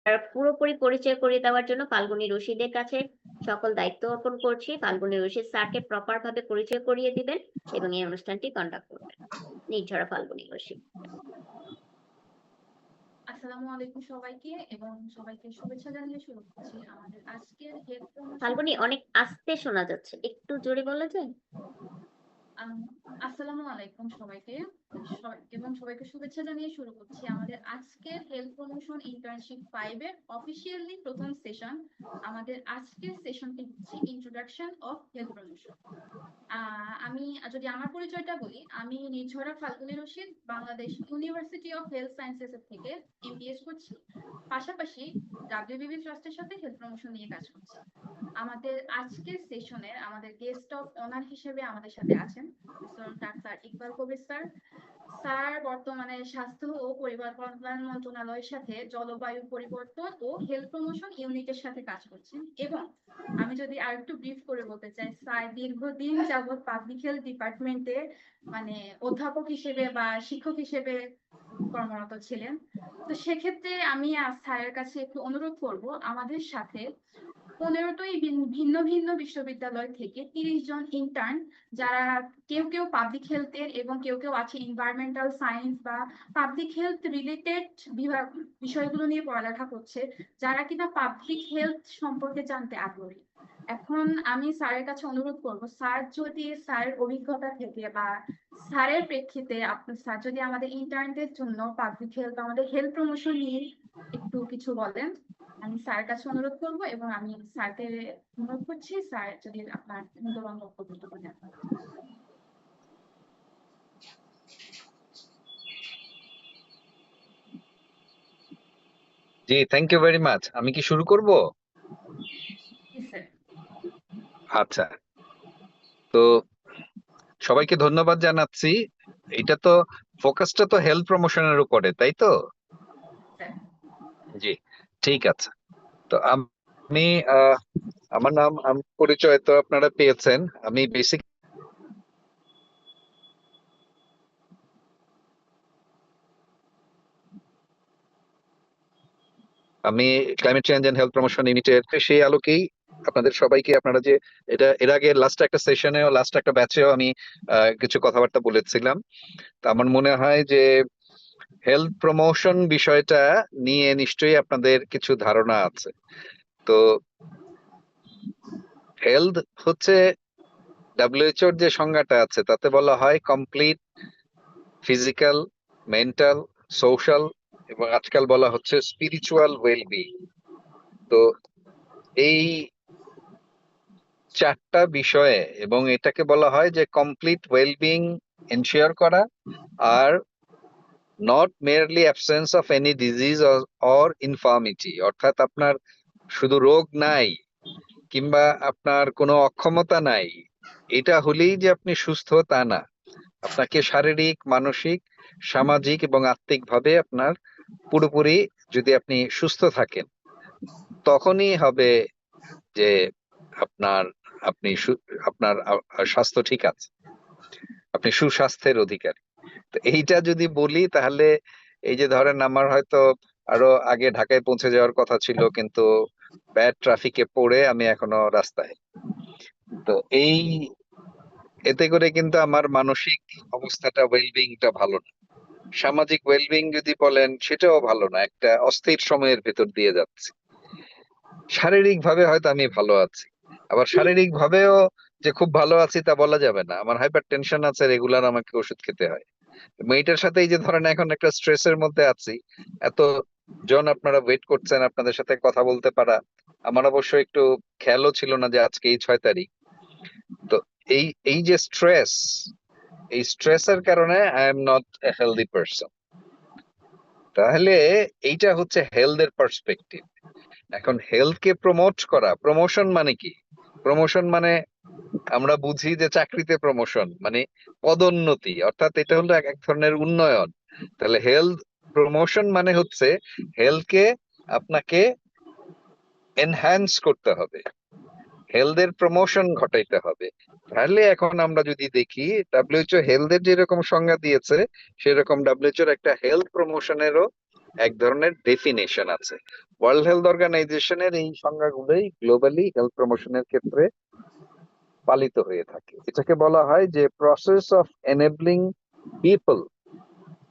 পুরোপুরি পরিচয় করিয়ে দেওয়ার জন্য ফাল্গুনী রশিদের কাছে সকল দায়িত্ব অর্পণ করছি। ফাল্গুনী রশিদ স্যারকে প্রপার ভাবে পরিচয় করিয়ে দিবেন এবং এই অনুষ্ঠানটি কন্ডাক্ট করবেন। নির্ঝরা ফাল্গুনী রশিদ। আসসালামু আলাইকুম সবাইকে এবং সবাইকে শুভেচ্ছা জানিয়ে শুরু করছি আমাদের আজকের হেলথ প্রমোশন। ফাল্গুনী, অনেক আস্তে শোনা যাচ্ছে, একটু জোরে বলা যায়? আসসালামু আলাইকুম সবাইকে এবং সবাইকে শুভেচ্ছা জানিয়ে শুরু করছি আমাদের আজকের হেলথ প্রমোশন ইন্টার্নশিপ 5 এর অফিসিয়ালি প্রথম সেশন। আমাদের আজকের সেশনটি হচ্ছে ইন্ট্রোডাকশন অফ হেলথ প্রমোশন। আমি যদি আমার পরিচয়টা বলি, আমি Nirjhara Falguni Rashid Bangladesh university of health sciences থেকে এমবিএস করছি। পাশাপাশি ডাব্লিউবিবি ট্রাস্টের সাথে হেলথ প্রমোশন নিয়ে কাজ করছি। আমাদের আজকের সেশনে আমাদের গেস্ট অফ অনার হিসেবে আমাদের সাথে আছেন ডাক্তার ইকবাল কবির স্যার। স্যার বর্তমানে স্বাস্থ্য ও পরিবার কল্যাণ মন্ত্রণালয়ের সাথে জলবায়ু পরিবর্তন ও হেলথ প্রমোশন ইউনিটের সাথে কাজ করছেন। এবং আমি যদি আর একটু ব্রিফ করে বলতে চাই, স্যার দীর্ঘদিন যাবৎ পাবলিক হেলথ ডিপার্টমেন্টে অধ্যাপক হিসেবে বা শিক্ষক হিসেবে কর্মরত ছিলেন। তো সেক্ষেত্রে আমি স্যারের কাছে একটু অনুরোধ করব, আমাদের সাথে 15টি ভিন্ন ভিন্ন বিশ্ববিদ্যালয় থেকে 30 জন ইন্টার্ন, যারা কেউ কেউ পাবলিক হেলথের এবং কেউ কেউ আছে এনভায়রনমেন্টাল সায়েন্স বা পাবলিক হেলথ রিলেটেড বিষয়গুলো নিয়ে পড়ালেখা করছে, যারা কিনা পাবলিক হেলথ সম্পর্কে জানতে আগ্রহী। এখন আমি স্যারের কাছে অনুরোধ করব, স্যার যদি স্যারের অভিজ্ঞতা থেকে বা স্যারের প্রেক্ষিতে স্যার যদি আমাদের ইন্টার্নদের জন্য পাবলিক হেলথ, আমাদের হেলথ প্রমোশন নিয়ে একটু কিছু বলেন। আমি স্যারের কাছে অনুরোধ করবো এবং আমি স্যারকে অনুরোধ করছি, স্যার যদি আপনার মূল্যবান বক্তব্যটুকু দেন। জি, থ্যাংক ইউ ভেরি মাচ। আমি কি শুরু করব? আচ্ছা, তো সবাইকে ধন্যবাদ জানাচ্ছি। এটা তো ফোকাসটা তো হেলথ প্রমোশনের উপরে, তাই তো? জি, ঠিক আছে। তো আমি আমার নাম, পরিচয় তো আপনারা পেয়েছেন। আমি বেসিক আমি climate change and health promotion ইউনিটের সেই আলোকেই আপনাদের সবাইকে, আপনারা যে এটা এর আগে লাস্ট একটা সেশনেও লাস্ট একটা ব্যাচেও আমি কিছু কথাবার্তা বলেছিলাম। তো আমার মনে হয় যে হেলথ প্রমোশন বিষয়টা নিয়ে নিশ্চয়ই আপনাদের কিছু ধারণা আছে। তো হেলথ হচ্ছে ডাব্লিউএইচওর যে সংজ্ঞাটা আছে তাতে বলা হয় কমপ্লিট ফিজিক্যাল, মেন্টাল, সোশ্যাল এবং আজকাল বলা হচ্ছে স্পিরিচুয়াল ওয়েলবিং। তো এই চারটা বিষয়ে, এবং এটাকে বলা হয় যে কমপ্লিট ওয়েলবিং এনশিওর করা, are not merely absence of any disease or ইনফার্মিটি, অর্থাৎ আপনার শুধু রোগ নাই কিংবা আপনার কোনো অক্ষমতা নাই, এটা হলেই যে আপনি সুস্থ তা না। আপনাকে শারীরিক, মানসিক, সামাজিক এবং আত্মিক ভাবে আপনার পুরোপুরি যদি আপনি সুস্থ থাকেন, তখনই হবে যে আপনার আপনি আপনার স্বাস্থ্য ঠিক আছে, আপনি সুস্বাস্থ্যের অধিকারী। তো এইটা যদি বলি তাহলে এই যে ধরেন আমার হয়তো আরো আগে ঢাকায় পৌঁছে যাওয়ার কথা ছিল, কিন্তু ব্যাড ট্রাফিকে পড়ে আমি এখনো রাস্তায়। তো এই এতে করে কিন্তু আমার মানসিক অবস্থাটা, ওয়েলবিংটা ভালো না। সামাজিক ওয়েলবিং যদি বলেন সেটাও ভালো না, একটা অস্থির সময়ের ভেতর দিয়ে যাচ্ছে। শারীরিক ভাবে হয়তো আমি ভালো আছি, আবার শারীরিক ভাবেও যে খুব ভালো আছি তা বলা যাবে না। আমার হাইপার টেনশন আছে, রেগুলার আমাকে ওষুধ খেতে হয়। মেয়েটার সাথে এই যে ধরেন এখন একটা স্ট্রেসের মধ্যে আছি, এত জন আপনারা ওয়েট করছেন আপনাদের সাথে কথা বলতে পারা, আমার অবশ্য একটু খেয়ালও ছিল না যে আজকে এই 6 তারিখ। তো এই এই যে স্ট্রেস, এই স্ট্রেসের কারণে I am not a healthy person. তাহলে এইটা হচ্ছে হেলথের পার্সপেক্টিভ। এখন হেলথ কে প্রমোট করা, প্রমোশন মানে কি? প্রমোশন মানে আমরা বুঝি যে চাকরিতে প্রমোশন মানে পদোন্নতি, অর্থাৎ এটা হলো এক এক ধরনের উন্নয়ন। তাহলে হেলথ প্রমোশন মানে হচ্ছে হেলথকে আপনাকে এনহ্যান্স করতে হবে, হেলথের প্রমোশন ঘটাইতে হবে। তাহলে এখন আমরা যদি দেখি ডাব্লিউএইচও হেলথের যেরকম সংজ্ঞা দিয়েছে, সেরকম ডাব্লিউএইচওর একটা হেলথ প্রমোশনেরও এক ধরনের ডেফিনেশন আছে। ওয়ার্ল্ড হেলথ অর্গানাইজেশনের এই সংজ্ঞাগুলোই গ্লোবালি হেলথ প্রমোশনের ক্ষেত্রে পালিত হয়ে থাকে। এটাকে বলা হয় যে process of enabling people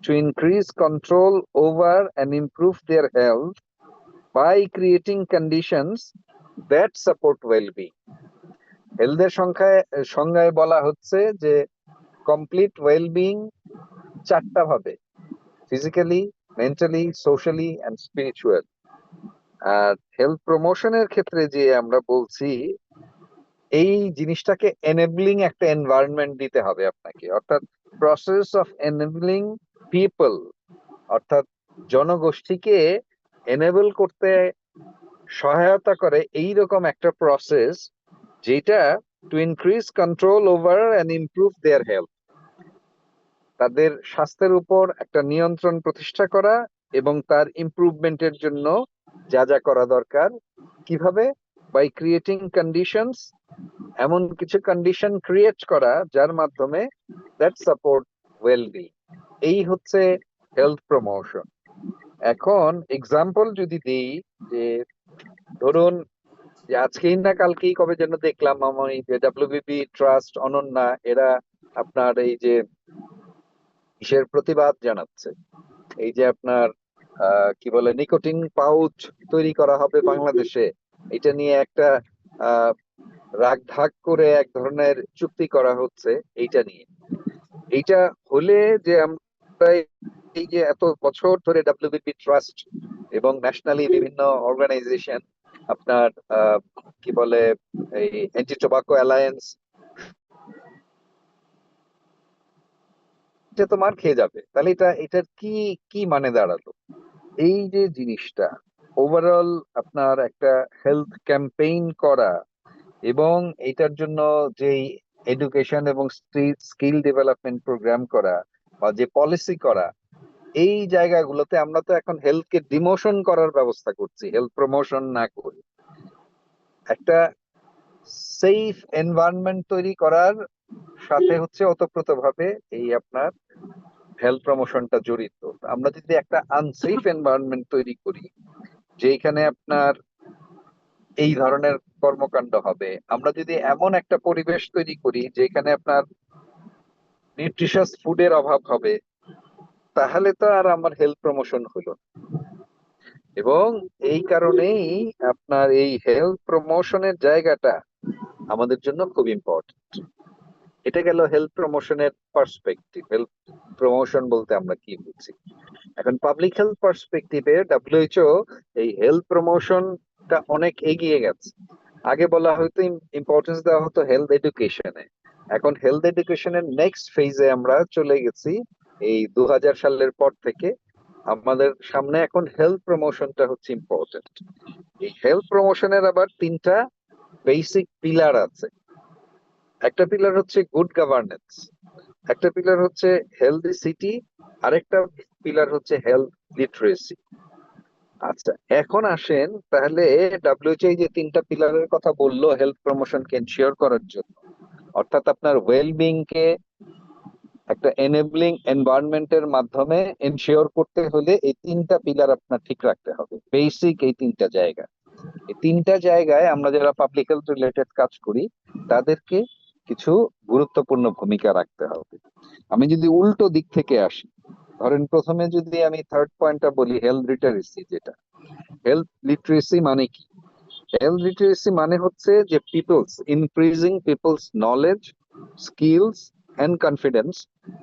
to increase control over and improve their health by creating conditions that support wellbeing. হেলথের সংজ্ঞায় বলা হচ্ছে যে কমপ্লিট ওয়েলবিং চারটা ভাবে: physically, mentally, socially and spiritual. আর হেলথ প্রমোশনের ক্ষেত্রে যে আমরা বলছি, এই জিনিসটাকে এনেবলিং একটা এনভায়রনমেন্ট দিতে হবে আপনাকে, অর্থাৎ প্রসেস অফ এনেবলিং পিপল, অর্থাৎ জনগোষ্ঠীকে এনেবল করতে সহায়তা করে এইরকম একটা প্রসেস যেটা two increase control over and improve their health, তাদের স্বাস্থ্যের উপর একটা নিয়ন্ত্রণ প্রতিষ্ঠা করা এবং তার ইমপ্রুভমেন্টের জন্য যা যা করা দরকার। কিভাবে? বাই ক্রিয়েটিং কন্ডিশনস, এমন কিছু কন্ডিশন ক্রিয়েট করা যার মাধ্যমে দ্যাট সাপোর্ট ওয়েলবিং। এই হচ্ছে হেলথ প্রমোশন। এখন এক্সাম্পল যদি দিই, যে ধরুন যে আজকেই না কালকেই কবে যেন দেখলাম আমি যে ডাব্লিউবিপি ট্রাস্ট, অনন্যা, এরা আপনার এই যে কিসের প্রতিবাদ জানাচ্ছে, এই যে আপনার কি বলে নিকোটিন পাউচ তৈরি করা হবে বাংলাদেশে, এটা নিয়ে একটা আহ রাগ ঢাক করে এক ধরনের চুক্তি করা হচ্ছে এইটা নিয়ে। এইটা হলে যে আমরা এই যে এত বছর ধরে ডাব্লিউবিপি ট্রাস্ট এবং ন্যাশনালি বিভিন্ন অর্গানাইজেশন আপনার কি বলে এই অ্যান্টি টোবাকো অ্যালায়েন্স, এটা তো মার খেয়ে যাবে, তাহলে এটার কি কি মানে দাঁড়ালো? এই যে জিনিসটা ওভারঅল আপনার একটা হেলথ ক্যাম্পেইন করা এবং এটার জন্য যেই এডুকেশন এবং স্কিল ডেভেলপমেন্ট প্রোগ্রাম করা বা যে পলিসি করা, এই জায়গাগুলোতে আমরা তো এখন হেলথকে ডিমোশন করার ব্যবস্থা করছি, হেলথ প্রমোশন না করে। একটা সেফ এনভায়রনমেন্ট তৈরি করার সাথে হচ্ছে ওতপ্রোতভাবে এই আপনার হেলথ প্রমোশনটা জড়িত। আমরা যদি একটা আনসেফ এনভায়রনমেন্ট তৈরি করি যেখানে আপনার এই ধরনের কর্মকাণ্ড হবে, আমরা যদি এমন একটা পরিবেশ তৈরি করি যেখানে আপনার নিউট্রিশাস ফুডের অভাব হবে, তাহলে তো আর আমার হেলথ প্রমোশন হলো না। এবং এই কারণেই আপনার এই হেলথ প্রমোশনের জায়গাটা আমাদের জন্য খুব ইম্পর্টেন্ট। এটা গেল হেলথ প্রমোশনের পার্সপেক্টিভ। হেলথ প্রমোশন বলতে আমরা কি বুঝি? এখন পাবলিক হেলথ পার্সপেক্টিভে ডব্লিউএইচও এই হেলথ প্রমোশনটা অনেক এগিয়ে গেছে। আগে বলা হয়তো ইম্পর্টেন্স দেওয়া হতো হেলথ এডুকেশনে, এখন হেলথ এডুকেশনের নেক্সট ফেজে আমরা চলে গেছি। এই 2000 সালের পর থেকে আমাদের সামনে এখন হেলথ প্রমোশনটা হচ্ছে ইম্পর্টেন্ট। এই হেলথ প্রমোশনের আবার তিনটা বেসিক পিলার আছে। একটা পিলার হচ্ছে গুড গভর্নেন্স, একটা পিলার হচ্ছে হেলদি সিটি, আরেকটা পিলার হচ্ছে হেলথ লিটারেসি। আচ্ছা, এখন আসেন তাহলে ডাব্লিউএইচও যে তিনটা পিলারের কথা বললো হেলথ প্রমোশনকে এনশিওর করার জন্য, অর্থাৎ আপনার ওয়েলবিং কে একটা এনেবলিং এনভায়রনমেন্টের মাধ্যমে এনশিওর করতে হলে এই তিনটা পিলার আপনার ঠিক রাখতে হবে। বেসিক এই তিনটা জায়গা, এই তিনটা জায়গায় আমরা যারা পাবলিক হেলথ রিলেটেড কাজ করি তাদেরকে কিছু গুরুত্বপূর্ণ ভূমিকা রাখতে হবে। আমি যদি উল্টো দিক থেকে আসি, ধরেন প্রথমে যদি আমি থার্ড পয়েন্টটা বলি হেলথ লিটারেসি, যেটা হেলথ লিটারেসি মানে কি? হেলথ লিটারেসি মানে হচ্ছে যে increasing people's knowledge, skills and confidence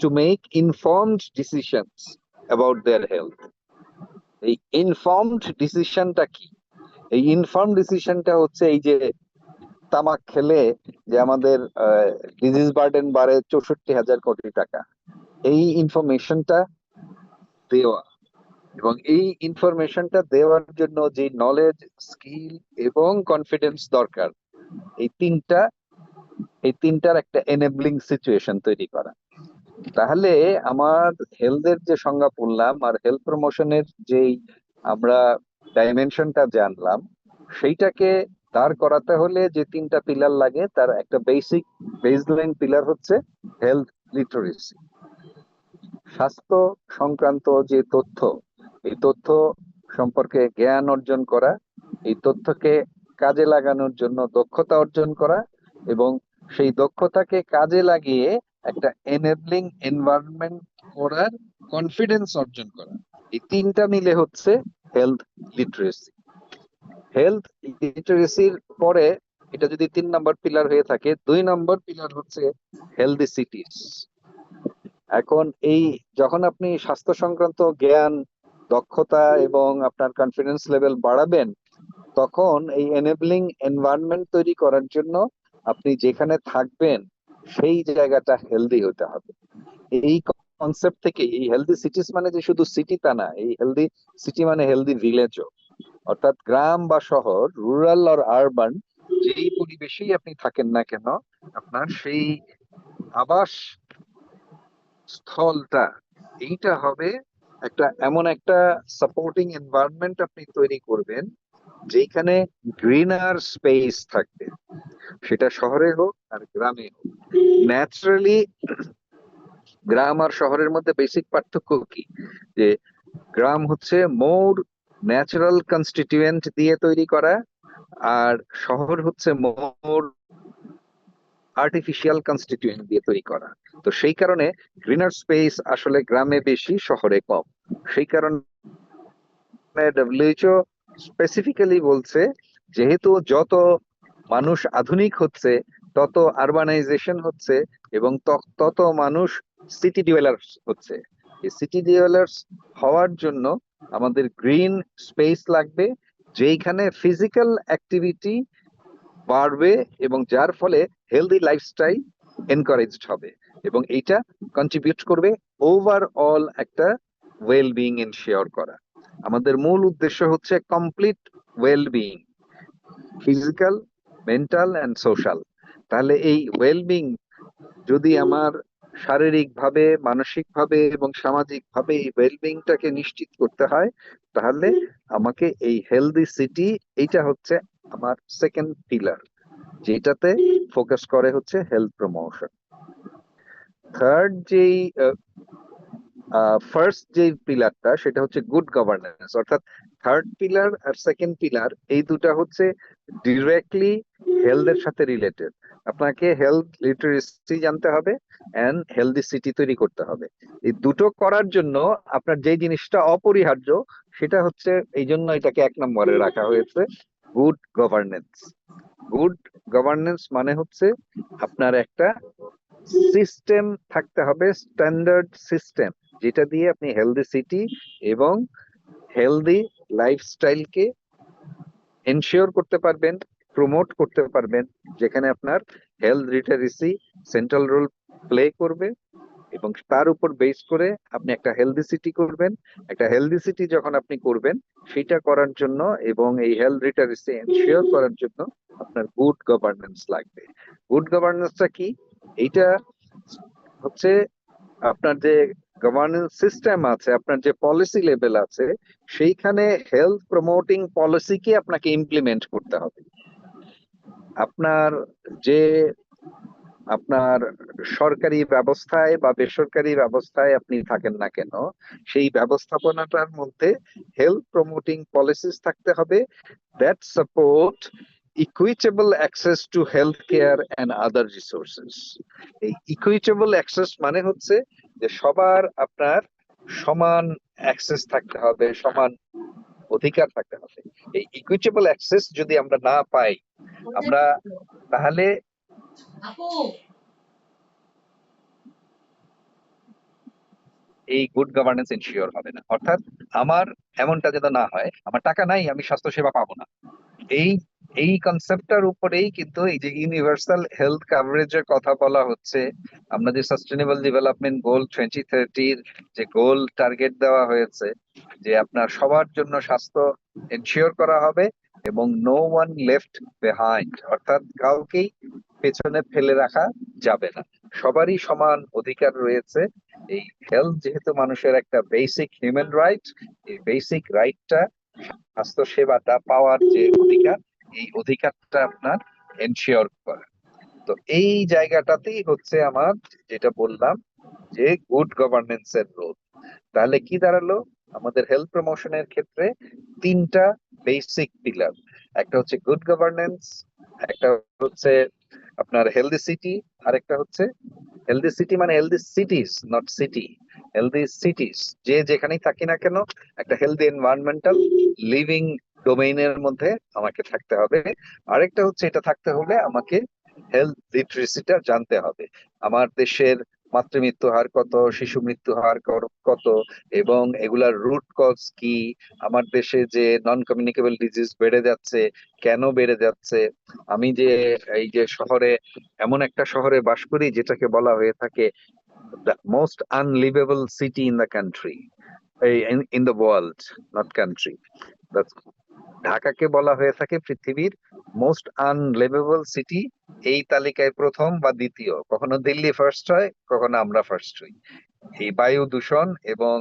to make informed decisions about their health. এই ইনফর্মড ডিসিশনটা কি? এই ইনফর্ম ডিসিশনটা হচ্ছে এই যে তামাক খেলে যে আমাদের ডিজিজ বার্ডেন বাড়ে 64,000 কোটি টাকা, এই ইনফরমেশনটা দেওয়া, এবং এই ইনফরমেশনটা দেওয়ার জন্য যে নলেজ, স্কিল এবং কনফিডেন্স দরকার, এই তিনটার একটা এনেবলিং সিচুয়েশন তৈরি করা। তাহলে আমার হেলথের যে সংজ্ঞা পড়লাম আর হেলথ প্রমোশনের যেই আমরা ডাইমেনশনটা জানলাম, সেইটাকে দাঁড় করাতে হলে যে তিনটা পিলার লাগে তার একটা বেসলাইন পিলার হচ্ছে হেলথ লিটারেসি। স্বাস্থ্য সংক্রান্ত যে তথ্য এই তথ্য সম্পর্কে জ্ঞান অর্জন করা, এই তথ্যকে কাজে লাগানোর জন্য দক্ষতা অর্জন করা, এবং সেই দক্ষতাকে কাজে লাগিয়ে একটা এনেবলিং এনভায়রনমেন্ট করার কনফিডেন্স অর্জন করা। এই তিনটা মিলে হচ্ছে হেলথ লিটারেসি। হেলথ লিটারেসির পরে এটা যদি 3 নম্বর পিলার হয়ে থাকে, 2 নম্বর পিলার হচ্ছে হেলদি সিটিজ। এখন এই যখন আপনি স্বাস্থ্য সংক্রান্ত জ্ঞান, দক্ষতা এবং আপনার কনফিডেন্স লেভেল বাড়াবেন, তখন এই এনেবলিং এনভায়রনমেন্ট তৈরি করার জন্য আপনি যেখানে থাকবেন সেই জায়গাটা হেলদি হতে হবে। এই কনসেপ্ট থেকে এই হেলদি সিটিজ মানে যে শুধু সিটি তা না, এই হেলদি সিটি মানে হেলদি ভিলেজও। অর্থাৎ গ্রাম বা শহর, রুরাল আর আরবান, যেই পরিবেশেই আপনি থাকেন না কেন, আপনার সেই আবাস স্থলটা এইটা হবে একটা এমন একটা সাপোর্টিং এনভায়রনমেন্ট আপনি তৈরি করবেন যেখানে গ্রিনার স্পেস থাকবে, সেটা শহরে হোক আর গ্রামে হোক। ন্যাচারালি গ্রাম আর শহরের মধ্যে বেসিক পার্থক্য কি, যে গ্রাম হচ্ছে মোর ন্যাচারাল কনস্টিটিউয়েন্ট দিয়ে তৈরি করা, আর শহর হচ্ছে মোর আর্টিফিশিয়াল কনস্টিটিউয়েন্ট দিয়ে তৈরি করা। তো সেই কারণে গ্রিনার স্পেস আসলে গ্রামে বেশি, শহরে কম। সেই কারণে ডব্লিউএইচও স্পেসিফিক্যালি বলছে, যেহেতু যত মানুষ আধুনিক হচ্ছে, তত আরবানাইজেশন হচ্ছে, এবং তত মানুষ সিটি ডুয়েলার্স হচ্ছে। এই সিটি ডুয়েলার্স হওয়ার জন্য আমাদের গ্রিন স্পেস লাগবে, যেখানে ফিজিক্যাল অ্যাক্টিভিটি বাড়বে এবং যার ফলে হেলদি লাইফস্টাইল এনকারেজড হবে, এবং এইটা কন্ট্রিবিউট করবে ওভারঅল একটা ওয়েলবিং এনশিওর করা। আমাদের মূল উদ্দেশ্য হচ্ছে complete wellbeing, physical, mental and social. তাহলে এই ওয়েলবিং যদি আমার শারীরিকভাবে, মানসিকভাবে এবং সামাজিকভাবে এই ওয়েলবিংটাকে নিশ্চিত করতে হয়, তাহলে আমাকে এই হেলদি সিটি, এইটা হচ্ছে আমার সেকেন্ড পিলার, যেটাতে ফোকাস করে হচ্ছে হেলথ প্রমোশন। থার্ড যেই ফার্স্ট যে পিলারটা, সেটা হচ্ছে গুড গভর্নেন্স। অর্থাৎ থার্ড পিলার আর সেকেন্ড পিলার এই দুটা হচ্ছে ডিরেক্টলি হেলথের সাথে রিলেটেড। আপনাকে হেলথ লিটারেসি জানতে হবে এন্ড হেলদি সিটি তৈরি করতে হবে। এই দুটো করার জন্য আপনার যে জিনিসটা অপরিহার্য, সেটা হচ্ছে, এই জন্য এটাকে 1 নম্বরে রাখা হয়েছে, গুড গভর্নেন্স। গুড গভর্নেন্স মানে হচ্ছে আপনার একটা সিস্টেম থাকতে হবে, স্ট্যান্ডার্ড সিস্টেম, যেটা দিয়ে আপনি হেলদি সিটি এবং হেলদি লাইফস্টাইলকে এনশিওর করতে পারবেন, প্রমোট করতে পারবেন, যেখানে আপনার health literacy central role play করবে, এবং তার উপর বেস করে আপনি একটা হেলদি সিটি করবেন। একটা হেলদি সিটি যখন আপনি করবেন, সেটা করার জন্য এবং এই হেলথ লিটারেসি এনশিওর করার জন্য আপনার গুড গভর্নেন্স লাগবে। গুড গভর্নেন্সটা কি? এইটা হচ্ছে আপনার যে গভর্নেন্স সিস্টেম আছে, আপনার যে পলিসি লেভেল আছে, সেইখানে হেলথ প্রমোটিং পলিসিকে আপনাকে ইমপ্লিমেন্ট করতে হবে। আপনার যে আপনার সরকারি ব্যবস্থায় বা বেসরকারি ব্যবস্থায় আপনি থাকেন না কেন, সেই ব্যবস্থাপনাটার মধ্যে হেলথ প্রমোটিং পলিসিস থাকতে হবে that support equitable access to health care and other resources. এই ইকুইটেবল অ্যাক্সেস মানে হচ্ছে যে সবার আপনার সমান অ্যাক্সেস থাকতে হবে, সমান অধিকার থাকতে হবে। এই ইকুইটেবল অ্যাক্সেস যদি আমরা না পাই, আমরা তাহলে এই গুড গভর্নেন্স এনশিওর হবে না। অর্থাৎ আমার এমনটা যেন না হয়, আমার টাকা নাই, আমি স্বাস্থ্য সেবা পাবো না। এই এই কনসেপ্টটার উপরেই কিন্তু এই যে ইউনিভার্সাল হেলথ কভারেজের কথা বলা হচ্ছে। আমরা যে সাস্টেনেবল ডেভেলপমেন্ট গোল 2030 যে গোল টার্গেট দেওয়া হয়েছে, যে আপনার সবার জন্য স্বাস্থ্য এনশিওর করা হবে এবং নো ওয়ান লেফট বিহাইন্ড, অর্থাৎ কাউকেই পেছনে ফেলে রাখা যাবে না, সবারই সমান অধিকার রয়েছে। এই হেলথ যেহেতু মানুষের একটা বেসিক হিউম্যান রাইট, এই বেসিক রাইটটা, স্বাস্থ্য সেবাটা পাওয়ার যে অধিকার, এই অধিকারটা আপনার এনশিওর করা। তো এই জায়গাটাতেই হচ্ছে আমার যেটা বললাম যে গুড গভর্নেন্স এর রোল। তাহলে কি দাঁড়ালো, আমাদের হেলথ প্রমোশনের ক্ষেত্রে তিনটা বেসিক পিলার। একটা হচ্ছে গুড গভর্নেন্স, একটা হচ্ছে আপনার হেলদি সিটি, আরেকটা হচ্ছে হেলদি সিটি মানে হেলদি সিটিজ, নট সিটি, হেলদি সিটিজ। যে যেখানেই থাকি না কেন একটা হেলদি এনভায়রনমেন্টাল লিভিং ডোমেইনের মধ্যে আমাকে থাকতে হবে। আরেকটা হচ্ছে এটা থাকতে হলে আমাকে হেলথ লিটারেসিটা জানতে হবে। আমার দেশের মাতৃমৃত্যু হার কত, শিশু মৃত্যু হার কত, এবং এগুলার রুট কজ কি, আমার দেশে যে নন কমিউনিকেবল ডিজিজ বেড়ে যাচ্ছে কেন বেড়ে যাচ্ছে। আমি যে এই যে শহরে, এমন একটা শহরে বাস করি যেটাকে বলা হয়ে থাকে the most unlivable city in the country, in the world, not country. ঢাকাকে বলা হয়ে থাকে পৃথিবীর মোস্ট আনলিভেবল সিটি। এই তালিকায় প্রথম বা দ্বিতীয়, কখনো দিল্লি ফার্স্ট হয়, কখনো আমরা ফার্স্ট হই। এই বায়ু দূষণ এবং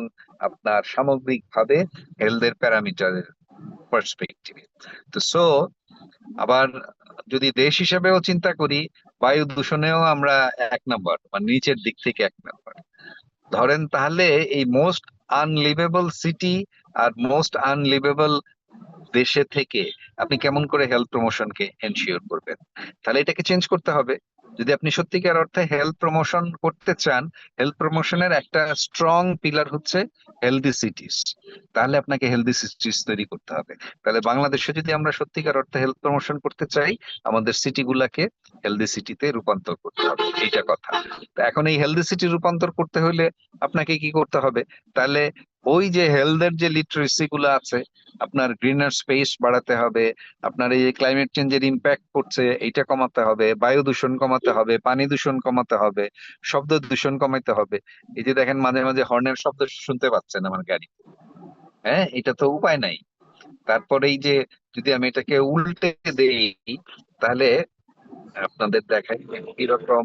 আপনার সামগ্রিকভাবে হেলথের প্যারামিটারের পার্সপেক্টিভে। তো আবার যদি দেশ হিসেবেও চিন্তা করি, বায়ু দূষণেও আমরা 1 নম্বর, মানে নিচের দিক থেকে 1 নম্বর ধরেন। তাহলে এই মোস্ট আনলিভেবল সিটি আর মোস্ট আনলিভেবল দেশে থেকে আপনি কেমন করে হেলথ প্রমোশনকে এনশিওর করবেন? তাহলে এটাকে চেঞ্জ করতে হবে। যদি আপনি সত্যিকার অর্থে হেলথ প্রমোশন করতে চান, হেলথ প্রমোশনের একটা স্ট্রং পিলার হচ্ছে হেলদি সিটিস। তাহলে আপনাকে হেলদি সিটিস তৈরি করতে হবে। তাহলে বাংলাদেশে যদি আমরা সত্যিকার অর্থে হেলথ প্রমোশন করতে চাই, আমাদের সিটি গুলাকে হেলদি সিটিতে রূপান্তর করতে হবে, এইটা কথা। তো এখন এই হেলদি সিটি রূপান্তর করতে হলে আপনাকে কি করতে হবে? তাহলে ওই যে হেলথের যে লিটারেসি গুলো আছে, আপনার গ্রিনার স্পেস বাড়াতে হবে, আপনার এই ক্লাইমেট চেঞ্জের ইম্প্যাক্ট পড়ছে এইটা কমাতে হবে, বায়ু দূষণ কমাতে হবে, পানি দূষণ কমাতে হবে, শব্দ দূষণ কমাতে হবে। এই যে দেখেন মাঝে মাঝে হর্নের শব্দ শুনতে পাচ্ছেন আমার গাড়ি, হ্যাঁ, এটা তো উপায় নাই। তারপরে এই যে যদি আমি এটাকে উল্টে দেই, তাহলে আপনাদের দেখাই এরকম,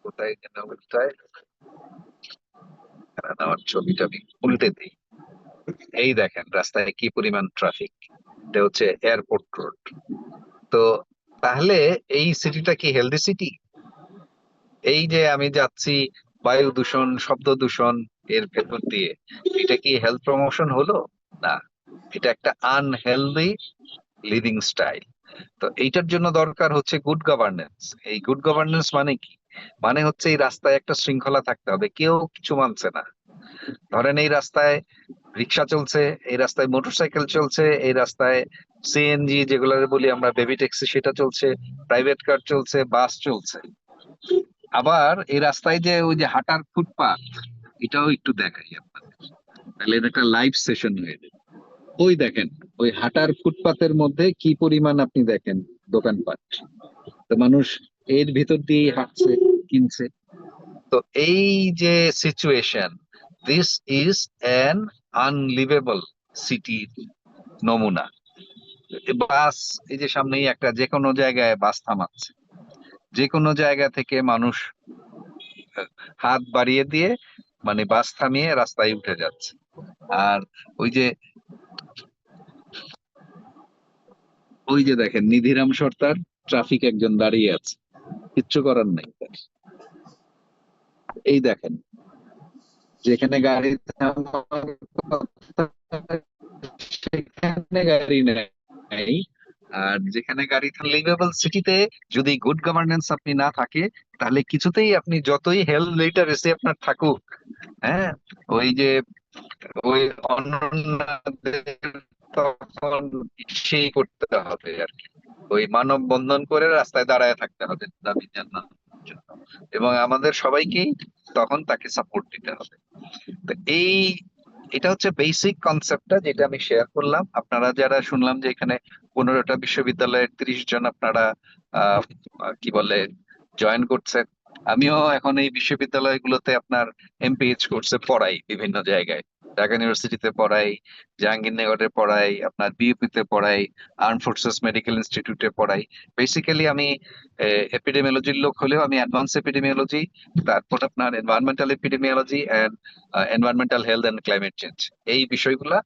কোথায় যেন উল্টায়, কারণ আমার ছবিটা আমি উল্টে দিই। এই দেখেন রাস্তায় কি পরিমাণ ট্রাফিক, এটা হচ্ছে এয়ারপোর্ট রোড। তো তাহলে এই সিটিটা কি হেলদি সিটি? এই যে আমি যাচ্ছি বায়ু দূষণ, শব্দ দূষণ এর ভেতর দিয়ে, এটা কি হেলথ প্রমোশন হলো? না, এটা একটা আনহেলদি লিভিং স্টাইল। তো এইটার জন্য দরকার হচ্ছে গুড গভর্নেন্স। এই গুড গভর্নেন্স মানে কি? মানে হচ্ছে এই রাস্তায় একটা শৃঙ্খলা থাকতে হবে, কেউ কিছু মানছে না। ধরেন এই রাস্তায় রিক্সা চলছে, এই রাস্তায় মোটরসাইকেল চলছে, এই রাস্তায় সিএনজি যেগুলো বলি আমরা বেবি ট্যাক্সি সেটা চলছে, প্রাইভেট কার চলছে, বাস চলছে। আবার এই রাস্তায় যে ওই যে হাঁটার ফুটপাত, এটাও একটু দেখাই আপনাদের, তাহলে এটা একটা লাইভ সেশন হয়ে যাবে। ওই দেখেন ওই হাঁটার ফুটপাতের মধ্যে কি পরিমাণ আপনি দেখেন দোকানপাট, তো মানুষ এর ভিতর দিয়ে হাঁটছে, কিনছে। তো এই যে situation, this is an unlivable city নমুনা। বাস, এই যে সামনেই একটা যে কোনো জায়গায় বাস থামাচ্ছে, যে কোনো জায়গা থেকে মানুষ হাত বাড়িয়ে দিয়ে মানে বাস থামিয়ে রাস্তায় উঠে যাচ্ছে। আর ওই যে দেখেন নিধিরাম সর্দার, ট্রাফিক একজন দাঁড়িয়ে আছে, কিচ্ছু করার নাই তার। এই দেখেন যেখানে গাড়ি থামার কথা, সেখানে গাড়ি নেই। আর যেখানে গাড়ি লিভেবল সিটিতে যদি গুড গভর্নেন্স আপনি না থাকে, তাহলে কিছুতেই আপনি যতই হেলথ লিটারেসি আপনার থাকুক, হ্যাঁ, ওই যে ওই অনন্যাদের তখন সেই করতে হবে আর কি, ওই মানব বন্ধন করে রাস্তায় দাঁড়ায় থাকতে হবে দাবি জানানোর জন্য, এবং আমাদের সবাইকেই তখন তাকে সাপোর্ট দিতে হবে। তো এটা হচ্ছে বেসিক কনসেপ্টটা যেটা আমি শেয়ার করলাম। আপনারা যারা শুনলাম যে এখানে 15টা বিশ্ববিদ্যালয়ের 30 জন আপনারা আহ কি বলে জয়েন করছেন। আমিও এখন এই বিশ্ববিদ্যালয়গুলোতে আপনার এমপিএইচ কোর্সে পড়াই বিভিন্ন জায়গায়, ঢাকা ইউনিভার্সিটিতে পড়াই, জাহাঙ্গীরনগরে পড়াই, আপনার বিউপি তে পড়াই, আর্ম ফোর্সেস মেডিকেল ইনস্টিটিউটে পড়াই। বেসিক্যালি আমি এপিডেমিওলজির লোক হলেও আমি অ্যাডভান্স এপিডেমিওলজি, তারপর আপনার environmental epidemiology and environmental health and climate change, এই বিষয়গুলা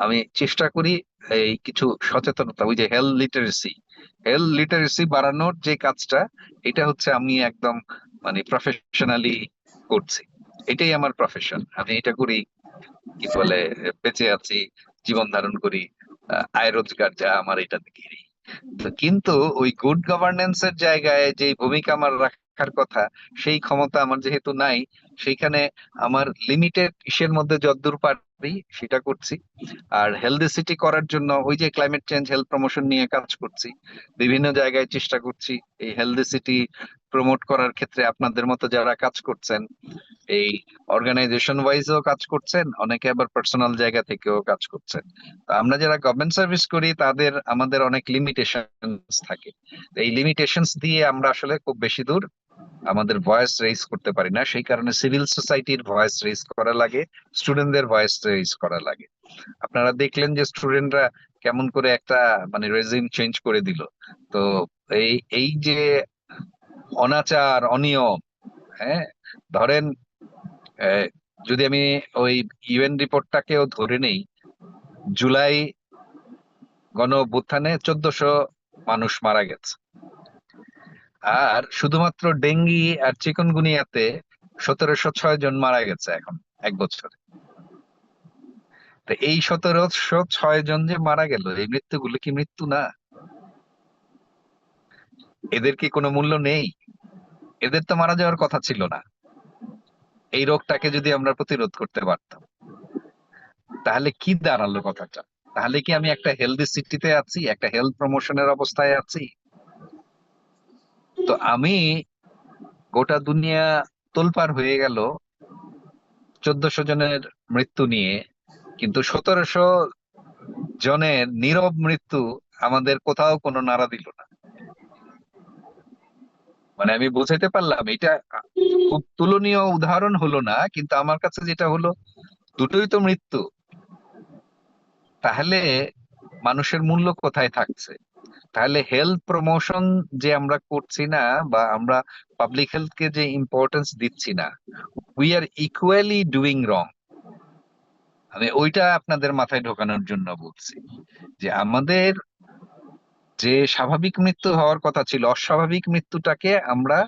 আমি চেষ্টা করি এই কিছু সচেতনতা, ওই যে হেলথ লিটারেসি বাড়ানোর যে কাজটা, এটা হচ্ছে আমি একদম মানে প্রফেশনালি করছি। এটাই আমার প্রফেশন, আমি এটা করি, কি বলে, বেঁচে আছি, জীবন ধারণ করি, আয় রোজগার যা আমার এটা ঘিরেই। তো কিন্তু ওই গুড গভর্নেন্স এর জায়গায় যে ভূমিকা আমার রাখার কথা, সেই ক্ষমতা আমার যেহেতু নাই, সেইখানে আমার লিমিটেড ইসের মধ্যে যতদূর পারি সেটা করছি। আর হেলদি সিটি করার জন্য ওই যে ক্লাইমেট চেঞ্জ হেলথ প্রমোশন নিয়ে কাজ করছি, বিভিন্ন জায়গায় চেষ্টা করছি এই হেলদি সিটি প্রমোট করার ক্ষেত্রে। আপনাদের মতো যারা কাজ করছেন এই অর্গানাইজেশন ওয়াইজও কাজ করছেন, অনেকে আবার পার্সোনাল জায়গা থেকেও কাজ করছেন। তো আমরা যারা গভর্নমেন্ট সার্ভিস করি তাদের আমাদের অনেক লিমিটেশনস থাকে। তো এই লিমিটেশনস দিয়ে আমরা আসলে খুব বেশি দূর আমাদের ভয়েস রেইজ করতে পারি না, সেই কারণে সিভিল সোসাইটির ভয়েস রেইজ করা লাগে, স্টুডেন্টদের ভয়েস রেইজ করা লাগে। আপনারা দেখলেন যে স্টুডেন্টরা কেমন করে একটা মানে রেজিম চেঞ্জ করে দিল। তো এই এই যে অনাচার অনিয়ম, হ্যাঁ, ধরেন আহ, যদি আমি ওই ইউএন রিপোর্টটাকেও ধরে নেই, জুলাই গণ অভ্যুত্থানে 1400 মানুষ মারা গেছে, আর শুধুমাত্র ডেঙ্গি আর চিকুনগুনিয়াতে 1706 জন মারা গেছে এখন এক বছরে। তো এই 1706 জন যে মারা গেল, এই মৃত্যুগুলো কি মৃত্যু না? এদের কি কোনো মূল্য নেই? এদের তো মারা যাওয়ার কথা ছিল না। এই রোগটাকে যদি আমরা প্রতিরোধ করতে পারতাম, তাহলে কি দাঁড়ালো কথাটা? তাহলে কি আমি একটা হেলদি সিটিতে আছি, একটা হেলথ প্রমোশনের অবস্থায় আছি? তো আমি গোটা দুনিয়া তোলপাড় হয়ে গেল 1400 জনের মৃত্যু নিয়ে, কিন্তু 1700 জনের নীরব মৃত্যু আমাদের কোথাও কোনো নাড়া দিল না। মানে আমি বুঝাইতে পারলাম এটা খুব তুলনীয় উদাহরণ হলো না, কিন্তু আমার কাছে যেটা হলো, দুটোই তো মৃত্যু। তাহলে মানুষের মূল্য কোথায় থাকছে? তাহলে হেলথ প্রমোশন যে আমরা করছি না, বা আমরা পাবলিক হেলথকে যে ইম্পর্টেন্স দিচ্ছি না, উই আর ইকুয়ালি ডুইং রং। আমি ওইটা আপনাদের মাথায় ঢোকানোর জন্য বলছি যে আমাদের যে স্বাভাবিক মৃত্যু হওয়ার কথা ছিল, অস্বাভাবিক মৃত্যুটাকে আমরা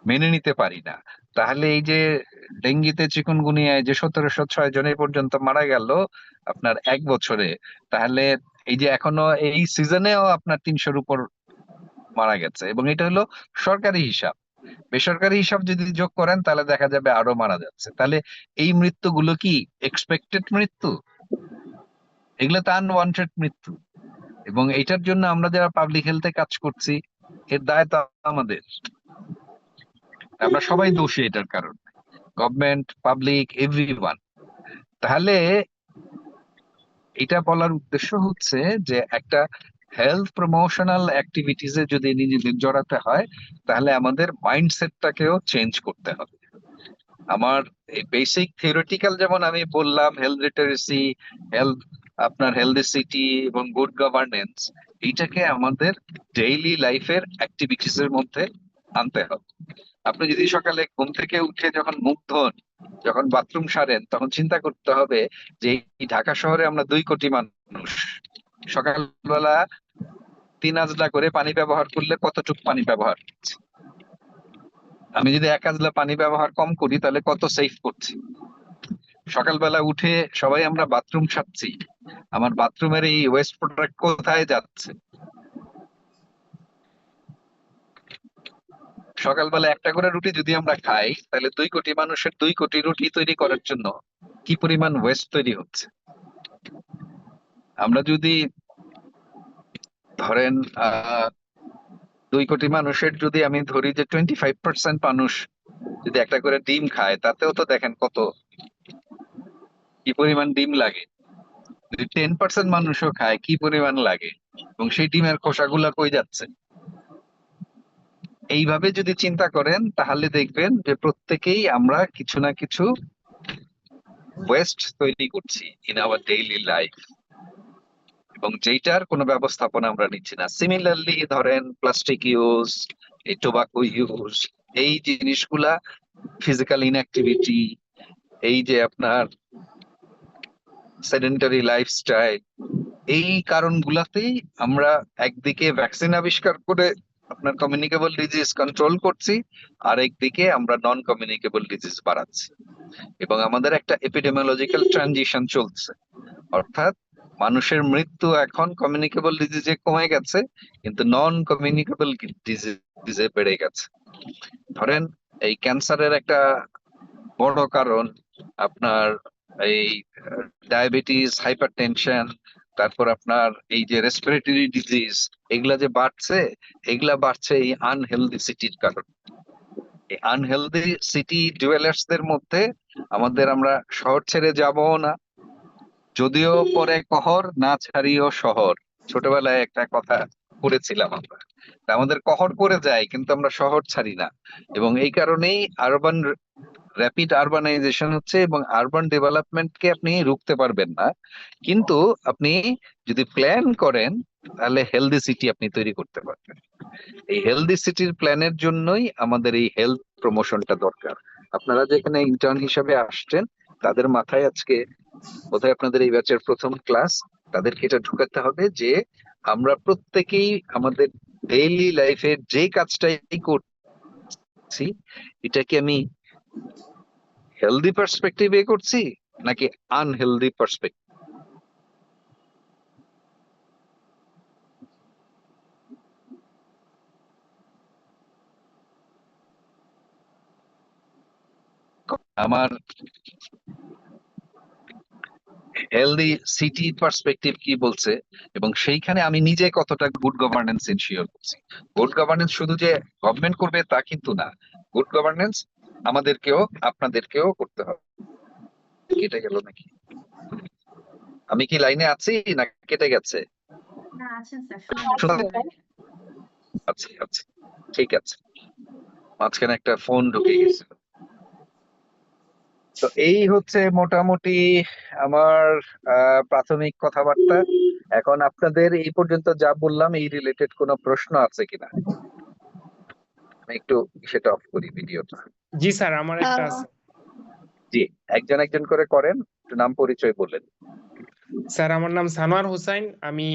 মেনে নিতে পারি না। তাহলে এই যে ডেঙ্গিতে চিকুনগুনিয়ায় যে 1706 জনের পর্যন্ত মারা গেল আপনার এক বছরে, তাহলে এই যে এখনো এই সিজনেও আপনার 300-র উপর মারা গেছে, এবং এটা হলো সরকারি হিসাব। বেসরকারি হিসাব যদি যোগ করেন তাহলে দেখা যাবে আরো মারা যাচ্ছে। তাহলে এই মৃত্যুগুলো কি এক্সপেক্টেড মৃত্যু? এগুলো তো আনওয়ান্টেড মৃত্যু। এবং এটার জন্য আমরা যারা পাবলিক হেলথে কাজ করছি, এর দায় তো আমাদের। আমরা সবাই দোষী এটার কারণ, গভর্নমেন্ট, পাবলিক, এভরিওয়ান। তাহলে এটা বলার উদ্দেশ্য হচ্ছে যে একটা হেলথ প্রমোশনাল অ্যাক্টিভিটিসে যদি নিজেদের জড়াতে হয়, তাহলে আমাদের মাইন্ডসেটটাকেও চেঞ্জ করতে হবে। আমার এই বেসিক থিওরিটিক্যাল যেমন আমি বললাম, হেলথ লিটারেসি, হেলথ, আপনার হেলদি সিটি এবং গুড গভর্নেন্স, এইটাকে আমাদের ডেইলি লাইফের অ্যাক্টিভিটিস এর মধ্যে আনতে হবে। আপনি যদি সকালে ঘুম থেকে উঠে যখন মুখ ধোন, যখন বাথরুম সারেন, তখন চিন্তা করতে হবে যে এই ঢাকা শহরে আমরা 2 কোটি মানুষ, সকালবেলা 3 আজলা করে পানি ব্যবহার করলে কতটুকু পানি ব্যবহার করছি। আমি যদি 1 আজলা পানি ব্যবহার কম করি তাহলে কত সেভ করছি। সকালবেলা উঠে সবাই আমরা বাথরুম সারছি, আমার বাথরুমের এই ওয়েস্ট প্রোডাক্ট কোথায় যাচ্ছে? সকালবেলা একটা করে রুটি যদি আমরা খাই, তাহলে 2 কোটি মানুষের 2 কোটি রুটি তৈরি করার জন্য কি পরিমাণ ওয়েস্ট তৈরি হচ্ছে। আমরা যদি ধরেন 2 কোটি মানুষের যদি আমি ধরি যে 25% মানুষ যদি একটা করে ডিম খায়, তাতেও তো দেখেন কত কি পরিমাণ ডিম লাগে। যদি 10% মানুষও খায়, কি পরিমাণ লাগে, এবং সেই ডিমের খোসাগুলা কই যাচ্ছে? এইভাবে যদি চিন্তা করেন তাহলে দেখবেন যে প্রত্যেকেই আমরা কিছু না কিছু ওয়েস্ট তৈরি করছি ইন আওয়ার ডেইলি লাইফ, এবং যেটার কোনো ব্যবস্থাপনা আমরা নিচ্ছি না। সিমিলারলি ধরেন প্লাস্টিক ইউজ, এই টোবাকো ইউজ, এই জিনিসগুলা, ফিজিক্যাল ইনঅ্যাক্টিভিটি, এই যে আপনার সেডেন্টারি লাইফস্টাইল, এই কারণগুলাতেই আমরা একদিকে ভ্যাকসিন আবিষ্কার করে আপনার কমিউনিকেবল ডিজিজ কন্ট্রোল করছি, আরেকদিকে আমরা নন কমিউনিকেবল ডিজিজ বাড়াচ্ছি, এবং আমাদের একটা এপিডেমিওলজিক্যাল ট্রানজিশন চলছে। অর্থাৎ মানুষের মৃত্যু এখন কমিউনিকেবল ডিজিজে কমে গেছে, কিন্তু নন কমিউনিকেবল ডিজিজে বেড়ে গেছে। ধরেন এই ক্যান্সারের একটা বড় কারণ আপনার এই ডায়াবেটিস, হাইপারটেনশন, তারপর আপনার এই যে রেসপিরেটরি ডিজিজ, এগুলা যে বাড়ছে, এগুলা বাড়ছে এই আনহেলদি সিটির কারণে। এই আনহেলদি সিটি ডুয়েলার্সদের মধ্যে আমরা শহর ছেড়ে যাবো না, যদিও পরে কহর না ছাড়িও শহর, ছোটবেলায় একটা কথা পড়েছিলাম আমরা। তা আমাদের কহর পড়ে যায়, কিন্তু আমরা শহর ছাড়ি না, এবং এই কারণেই র্যাপিড আরবানাইজেশন হচ্ছে, এবং আরবান ডেভেলপমেন্টকে আপনি রুখতে পারবেন না, কিন্তু আপনি যদি প্ল্যান করেন তাহলে হেলদি সিটি আপনি তৈরি করতে পারবেন। এই হেলদি সিটির প্ল্যানের জন্যই আমাদের এই হেলথ প্রমোশনটা দরকার। আপনারা যেখানে ইন্টার্ন হিসেবে আসছেন, তাদের মাথায় আজকে বোধহয় আপনাদের এই ব্যাচের প্রথম ক্লাস, তাদেরকে এটা ঢুকাতে হবে যে আমরা প্রত্যেকেই আমাদের ডেইলি লাইফে যে কাজটাই করছি, এটা কি আমি হেলদি পার্সপেক্টিভে করছি নাকি আনহেলদি পার্সপেক্টিভ। আমার হেলদি সিটি পার্সপেক্টিভ কি বলছে, এবং সেইখানে আমি নিজে কতটা গুড গভর্নেন্স এনশিওর করছি। গুড গভর্নেন্স শুধু যে গভর্নমেন্ট করবে তা কিন্তু না, গুড গভর্নেন্স আমাদেরকেও আপনাদেরকেও করতে হবে। কেটে গেল নাকি? আমি কি লাইনে আছি না কেটে গেছে? না, আছেন স্যার, শোনা যাচ্ছে। আচ্ছা আচ্ছা, ঠিক আছে। মাঝখানে একটা ফোন ঢুকে গেছে। তো এই হচ্ছে মোটামুটি আমার প্রাথমিক কথাবার্তা। এখন আপনাদের এই পর্যন্ত যা বললাম এই রিলেটেড কোনো প্রশ্ন আছে কিনা? আমি একটু সেটা অফ করি ভিডিওটা। জি স্যার, আমার একটা আছে। জি, একজন একজন করে করেন, একটু নাম পরিচয় বললেন। স্যার, আমার নাম সানোয়ার হোসাইন, আমি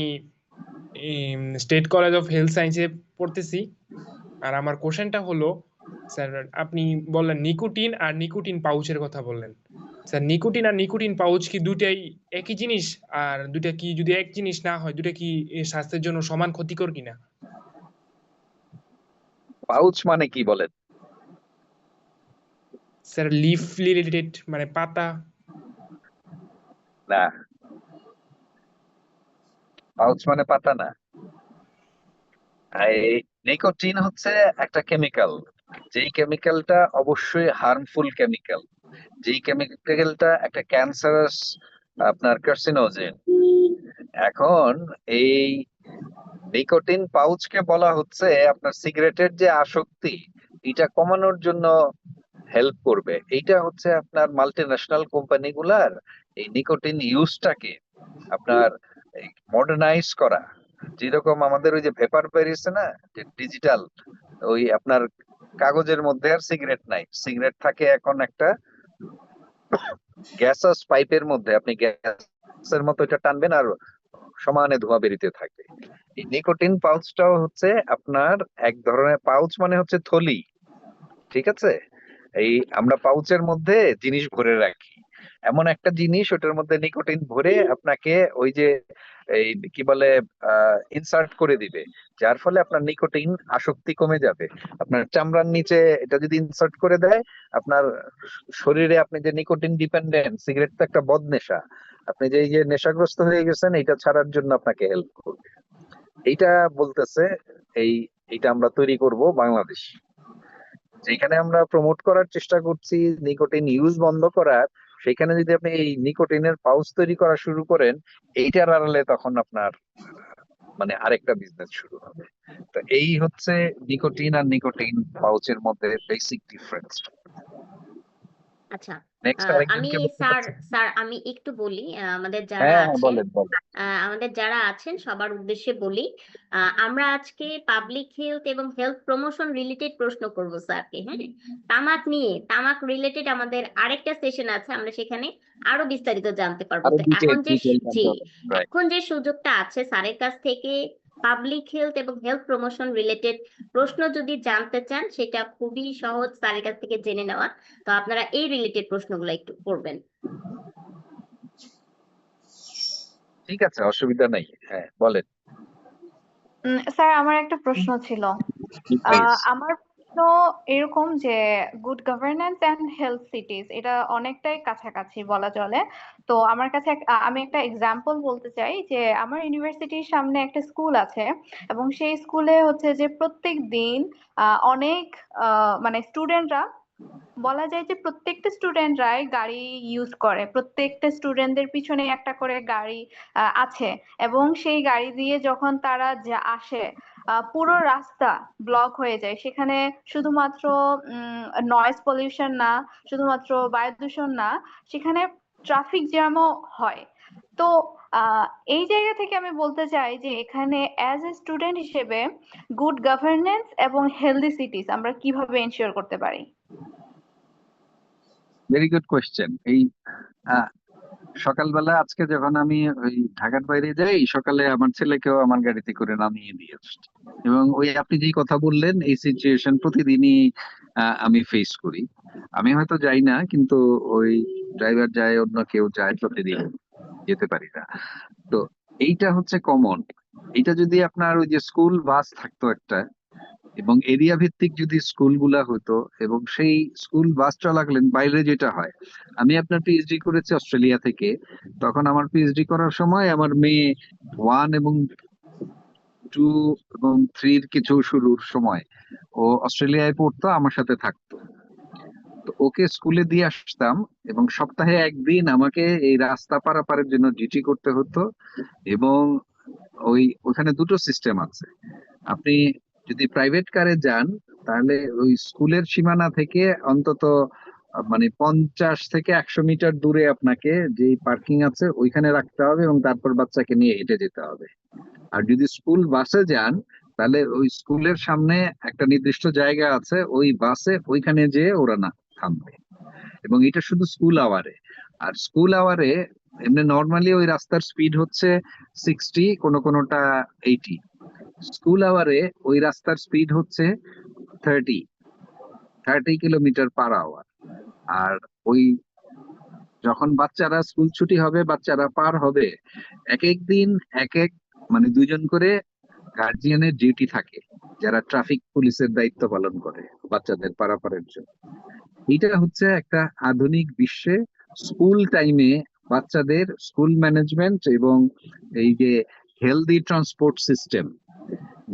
স্টেট কলেজ অফ হেলথ সায়েন্সে পড়তেছি। আর আমার কোশ্চেনটা হলো, স্যার আপনি বললেন নিকোটিন আর নিকোটিন পাউচের কথা বললেন। স্যার, নিকোটিন আর নিকোটিন পাউচ কি দুটাই একই জিনিস? আর দুটা কি, যদি এক জিনিস না হয়, দুটা কি স্বাস্থ্যের জন্য সমান ক্ষতিকর কিনা? পাউচ মানে কি বলেন? স্যার, লিফ রিলেটেড, মানে পাতা। না, পাউচ মানে পাতা না। এই নিকোটিন হচ্ছে একটা কেমিক্যাল, যেই কেমিক্যালটা অবশ্যই হার্মফুল কেমিক্যাল, যেই কেমিক্যালটা একটা ক্যান্সারাস আপনার কার্সিনোজেন। এখন এই নিকোটিন পাউচকে বলা হচ্ছে আপনার সিগারেটের যে আসক্তি, এটা কমানোর জন্য হেল্প করবে। এইটা হচ্ছে আপনার মাল্টিন্যাশনাল কোম্পানি গুলার এই নিকোটিন ইউজটাকে আপনার মডার্নাইজ করা। যেরকম আমাদের ওই যে ভেপার বেরিয়েছে না, যে ডিজিটাল, ওই আপনার কাগজের মধ্যে আর সিগারেট নাই, সিগারেট থাকে এখন একটা গ্যাসাস পাইপের মধ্যে, আপনি গ্যাসের মতো এটা টানবেন আর সমানে ধোঁয়া বেরিতে থাকে। এই নিকোটিন পাউচটাও হচ্ছে আপনার এক ধরনের, পাউচ মানে হচ্ছে থলি, ঠিক আছে? এই আমরা পাউচের মধ্যে জিনিস ভরে রাখি, এমন একটা জিনিস ওটার মধ্যে নিকোটিন ভরে আপনাকে ওই যে এই কি বলে ইনসার্ট করে দিবে, যার ফলে আপনার নিকোটিন আসক্তি কমে যাবে। আপনার চামড়ার নিচে এটা যদি ইনসার্ট করে দেয়, আপনার শরীরে আপনি যে নিকোটিন ডিপেন্ডেন্ট, সিগারেট তো একটা বদ নেশা, আপনি যে এই যে নেশাগ্রস্ত হয়ে গেছেন, এটা ছাড়ার জন্য আপনাকে হেল্প করবে। এইটা বলতেছে এইটা আমরা তৈরি করব বাংলাদেশ, যেখানে আমরা প্রমোট করার চেষ্টা করছি নিকোটিন ইউজ বন্ধ করার। সেখানে যদি আপনি এই নিকোটিনের পাউচ তৈরি করা শুরু করেন, এইটার আড়ালে তখন আপনার মানে আরেকটা বিজনেস শুরু হবে। তো এই হচ্ছে নিকোটিন আর নিকোটিন পাউচের মধ্যে বেসিক ডিফারেন্স। আচ্ছা, নেক্সট আমি আরেকজনকে বলতে স্যার পারছেন? স্যার আমি একটু বলি, আমাদের যারা হ্যাঁ হ্যাঁ, আছেন, বলেন বলেন। আমাদের যারা আছেন সবার উদ্দেশ্যে বলি, আমরা আজকে পাবলিক হেলথ এবং হেলথ প্রমোশন রিলেটেড প্রশ্ন করব স্যারকে। হ্যাঁ, তামাক নিয়ে, তামাক রিলেটেড আমাদের আরেকটা সেশন আছে, আমরা সেখানে আরো বিস্তারিত জানতে পারবো। আরো তো ডিটেইল এখন যে ডিটেইল জানতে জি হবে, রাইট। এখন যে সুযোগটা আছে স্যারের কাছ থেকে পাবলিক হেলথ এবং হেলথ প্রমোশন রিলেটেড প্রশ্ন যদি জানতে চান, সেটা খুবই সহজ স্যারের কাছ থেকে জেনে নেওয়া। তো আপনারা এই রিলেটেড প্রশ্নগুলো একটু করবেন। ঠিক আছে, অসুবিধা নাই, হ্যাঁ বলেন স্যার আমার একটা প্রশ্ন ছিল। প্লিজ। আমার প্রশ্ন এরকম যে good governance and health cities এটা অনেকটাই কাছাকাছি বলা চলে। তো আমার কাছে আমি একটা এক্সাম্পল বলতে চাই যে আমার ইউনিভার্সিটির সামনে একটা স্কুল আছে এবং সেই স্কুলে হচ্ছে যে প্রত্যেক দিন অনেক মানে স্টুডেন্টরা, বলা যায় যে প্রত্যেকটা স্টুডেন্টরাই গাড়ি ইউজ করে, প্রত্যেকটা স্টুডেন্টদের পিছনে একটা করে গাড়ি আছে এবং সেই গাড়ি দিয়ে যখন তারা আসে পুরো রাস্তা ব্লক হয়ে যায়। সেখানে শুধুমাত্র নয়েজ পলিউশন না, শুধুমাত্র বায়ু দূষণ না, সেখানে ট্রাফিক জ্যামও হয়। তো এই জায়গা থেকে আমি বলতে চাই যে এখানে অ্যাজ এ স্টুডেন্ট হিসেবে গুড গভর্নেন্স এবং হেলদি সিটিজ আমরা কিভাবে এনশিওর করতে পারি? Very good question. এই আহ, সকালবেলা আজকে যখন আমি ওই ঢাকার বাইরে যাই, সকালে আমার ছেলেকেও আমার গাড়িতে করে নামিয়ে দিয়ে আসছি। এবং ওই আপনি যেই কথা বললেন, এই সিচুয়েশন প্রতিদিনই আমি ফেস করি। আমি হয়তো যাই না, কিন্তু ওই ড্রাইভার যায়, অন্য কেউ যায়, প্রতিদিন যেতে পারি না। তো এইটা হচ্ছে কমন। এটা যদি আপনার ওই যে স্কুল বাস থাকতো একটা, এবং এরিয়া ভিত্তিক যদি স্কুলগুলা হতো, এবং সেই স্কুল বাস চলাকালীন বাইরে যেটা হয়, আমি আপনার পিএইচডি করেছি অস্ট্রেলিয়া থেকে। তখন আমার পিএইচডি করার সময় আমার মেয়ে 1 এবং 2 এবং 3 কিছু শুরুর সময় ও অস্ট্রেলিয়ায় পড়তো, আমার সাথে থাকতো। তো ওকে স্কুলে দিয়ে আসতাম, এবং সপ্তাহে একদিন আমাকে এই রাস্তা পারাপারের জন্য ডিউটি করতে হতো। এবং ওখানে দুটো সিস্টেম আছে। আপনি যদি প্রাইভেট কারে যান, তাহলে ওই স্কুলের সীমানা থেকে অন্তত মানে 50 থেকে 100 মিটার দূরে আপনাকে যে পার্কিং আছে ওইখানে রাখতে হবে, এবং তারপর বাচ্চাকে নিয়ে হেঁটে যেতে হবে। আর যদি স্কুল বাসে যান, তাহলে ওই স্কুলের সামনে একটা নির্দিষ্ট জায়গা আছে, ওই বাসে ওইখানে যেয়ে ওরা না থামবে। এবং এটা শুধু স্কুল আওয়ারে। আর স্কুল আওয়ারে এমনি নর্মালি ওই রাস্তার স্পিড হচ্ছে 60, কোনোটা 80। স্কুল আওয়ারে ওই রাস্তার স্পিড হচ্ছে 30 কিলোমিটার পার আওয়ার। আর ওই যখন বাচ্চারা স্কুল ছুটি হবে, বাচ্চারা পার হবে, এক এক দিন এক এক মানে 2জন করে গার্জিয়ানের ডিউটি থাকে, যারা ট্রাফিক পুলিশের দায়িত্ব পালন করে বাচ্চাদের পারাপারের জন্য। এটা হচ্ছে একটা আধুনিক বিশ্বে স্কুল টাইমে বাচ্চাদের স্কুল ম্যানেজমেন্ট এবং এই যে হেলদি ট্রান্সপোর্ট সিস্টেম,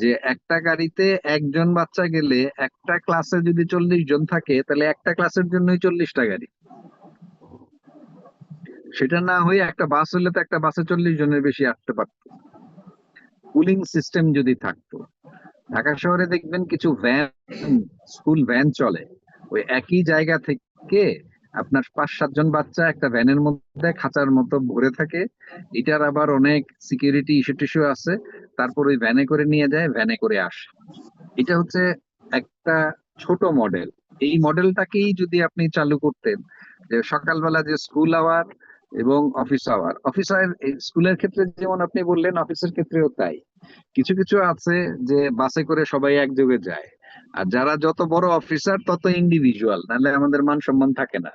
যে একটা গাড়িতে একজন বাচ্চা গেলে, একটা ক্লাসে যদি 40 জন থাকে, তাহলে একটা ক্লাসের জন্যই 40টা গাড়ি। সেটা না হয়ে একটা বাস হলে তো একটা বাসে 40 জনের বেশি আসতে পারত। পুলিং সিস্টেম যদি থাকতো, ঢাকা শহরে দেখবেন কিছু ভ্যান, স্কুল ভ্যান চলে, ওই একই জায়গা থেকে আপনার 5-7 জন বাচ্চা একটা ভ্যানের মধ্যে খাঁচার মতো ভরে থাকে। এটার আবার অনেক সিকিউরিটি ইস্যু টিস্যু আছে। তারপর ওই ভ্যানে করে নিয়ে যায়, ভ্যানে করে আসে। এটা হচ্ছে একটা ছোট মডেল। এই মডেলটাকেই যদি আপনি চালু করতেন, যে সকালবেলা যে স্কুল আওয়ার এবং অফিস আওয়ার, স্কুলের ক্ষেত্রে যেমন আপনি বললেন, অফিসের ক্ষেত্রেও তাই। কিছু কিছু আছে যে বাসে করে সবাই একযোগে যায়, আর যারা যত বড় অফিসার তত ইন্ডিভিজুয়াল, নাহলে আমাদের মান সম্মান থাকে না।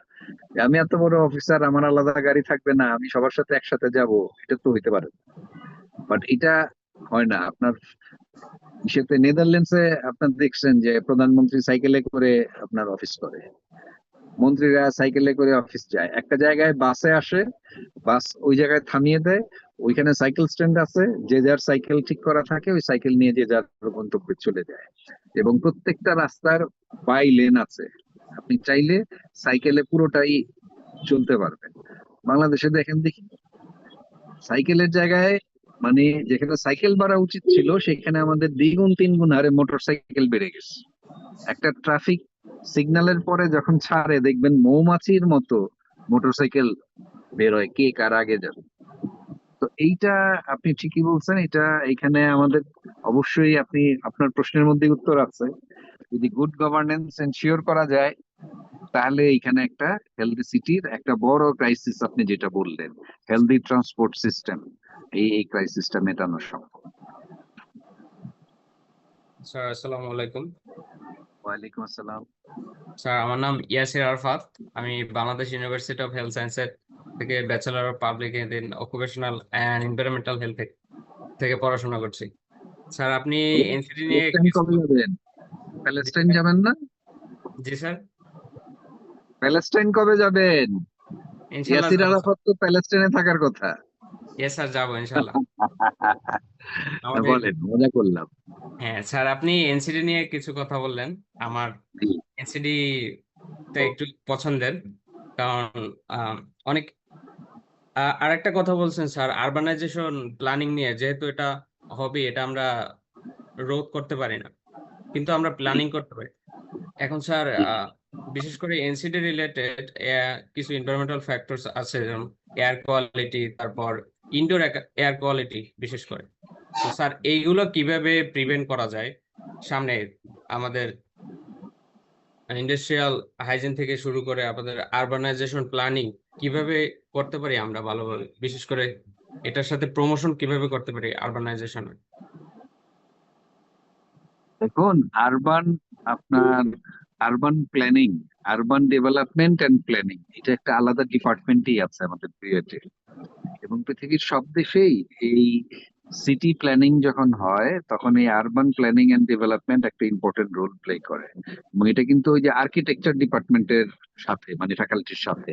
আমি এত বড় অফিসার, আমার আলাদা গাড়ি থাকবে না, আমি সবার সাথে একসাথে যাব, এটা তো হইতে পারে। বাট এটা হয় না। আপনার সেতে নেদারল্যান্ডসে আপনার দেখছেন যে প্রধানমন্ত্রী সাইকেলে করে আপনার অফিস করে, মন্ত্রীরা সাইকেলে করে অফিস যায়। একটা জায়গায় বাসে আসে, বাস ওই জায়গায় থামিয়ে দেয়, ওইখানে সাইকেল স্ট্যান্ড আছে, যে যার সাইকেল ঠিক করা থাকে, ওই সাইকেল নিয়ে যে যার গন্তব্যে চলে যায়। এবং প্রত্যেকটা রাস্তার বাই লেন আছে, আপনি চাইলে সাইকেলে পুরোটাই চলতে পারবেন। বাংলাদেশে দেখেন দেখি, সাইকেলের জায়গায় মানে যেখানে সাইকেল বাড়া উচিত ছিল, সেখানে আমাদের দ্বিগুণ তিনগুণ হারে মোটর সাইকেল বেড়ে গেছে। একটা ট্রাফিক সিগন্যালের পরে যখন ছাড়ে, দেখবেন মৌমাছির মতো মোটরসাইকেল বেরোয়, কে কার আগে যাবে। তো এইটা আপনি ঠিকই বলছেন। এটা এখানে আমাদের অবশ্যই, আপনি আপনার প্রশ্নের মধ্যে উত্তর আছে। যদি গুড গভর্নেন্স এনশিওর করা যায়, তাহলে এখানে একটা হেলদি সিটির একটা বড় ক্রাইসিস, আপনি যেটা বললেন, হেলদি ট্রান্সপোর্ট সিস্টেম, এই ক্রাইসিসটা মেটানো সম্ভব। স্যার আসসালামু আলাইকুম। ওয়ালাইকুম আসসালাম। স্যার আমার নাম ইয়াসির আরফাত। আমি বাংলাদেশ ইউনিভার্সিটি অফ হেলথ সায়েন্সের থেকে bachelor of public health in occupational and environmental health থেকে পড়াশোনা করছি। স্যার আপনি এনসিটি নিয়ে প্যালেস্টাইন কিছু কবে যাবেন? প্যালেস্টাইন যাবেন না? জি স্যার, প্যালেস্টাইন কবে যাবেন? ইনশাল্লাহ ইয়াসির যাবো স্যার। আরাফাত তো প্যালেস্টাইনে থাকার কথা। ইয়েস স্যার, যাবো ইনশাল্লাহ। আমাদের বলেন, মজা করলাম। হ্যাঁ স্যার, আপনি এনসিটি নিয়ে কিছু কথা বললেন। আমার জি। এনসিটি টা একটু পছন্দের, কারণ অনেক আরেকটা কথা বলছেন স্যার, আরবানাইজেশন প্ল্যানিং নিয়ে, যেহেতু এটা হবি, এটা আমরা রোধ করতে পারি না, কিন্তু আমরা প্ল্যানিং করতে পারি। এখন স্যার বিশেষ করে এনসিটি রিলেটেড কিছু এনভায়রনমেন্টাল ফ্যাক্টরস আছে, যেমন এয়ার কোয়ালিটি, তারপর ইনডোর এয়ার কোয়ালিটি বিশেষ করে। তো স্যার এইগুলো কিভাবে প্রিভেন্ট করা যায় সামনে? আমাদের ইন্ডাস্ট্রিয়াল হাইজিন থেকে শুরু করে আমাদের আরবানাইজেশন প্ল্যানিং কিভাবে করতে পারি আমরা ভালোভাবে, বিশেষ করে এটার সাথে প্রমোশন কিভাবে করতে পারি আরবানাইজেশন? দেখুন, আপনার urban planning, urban development and planning, এটা একটা আলাদা ডিপার্টমেন্টই আছে আমাদের বিএতে। এবং পৃথিবীর সব দেশেই এই সিটি প্ল্যানিং যখন হয় তখন এই আরবান প্ল্যানিং এন্ড ডেভেলপমেন্ট একটা ইম্পর্টেন্ট রোল প্লে করে। এবং এটা কিন্তু ওই যে আর্কিটেকচার ডিপার্টমেন্টের সাথে, মানে ফ্যাকাল্টির সাথে,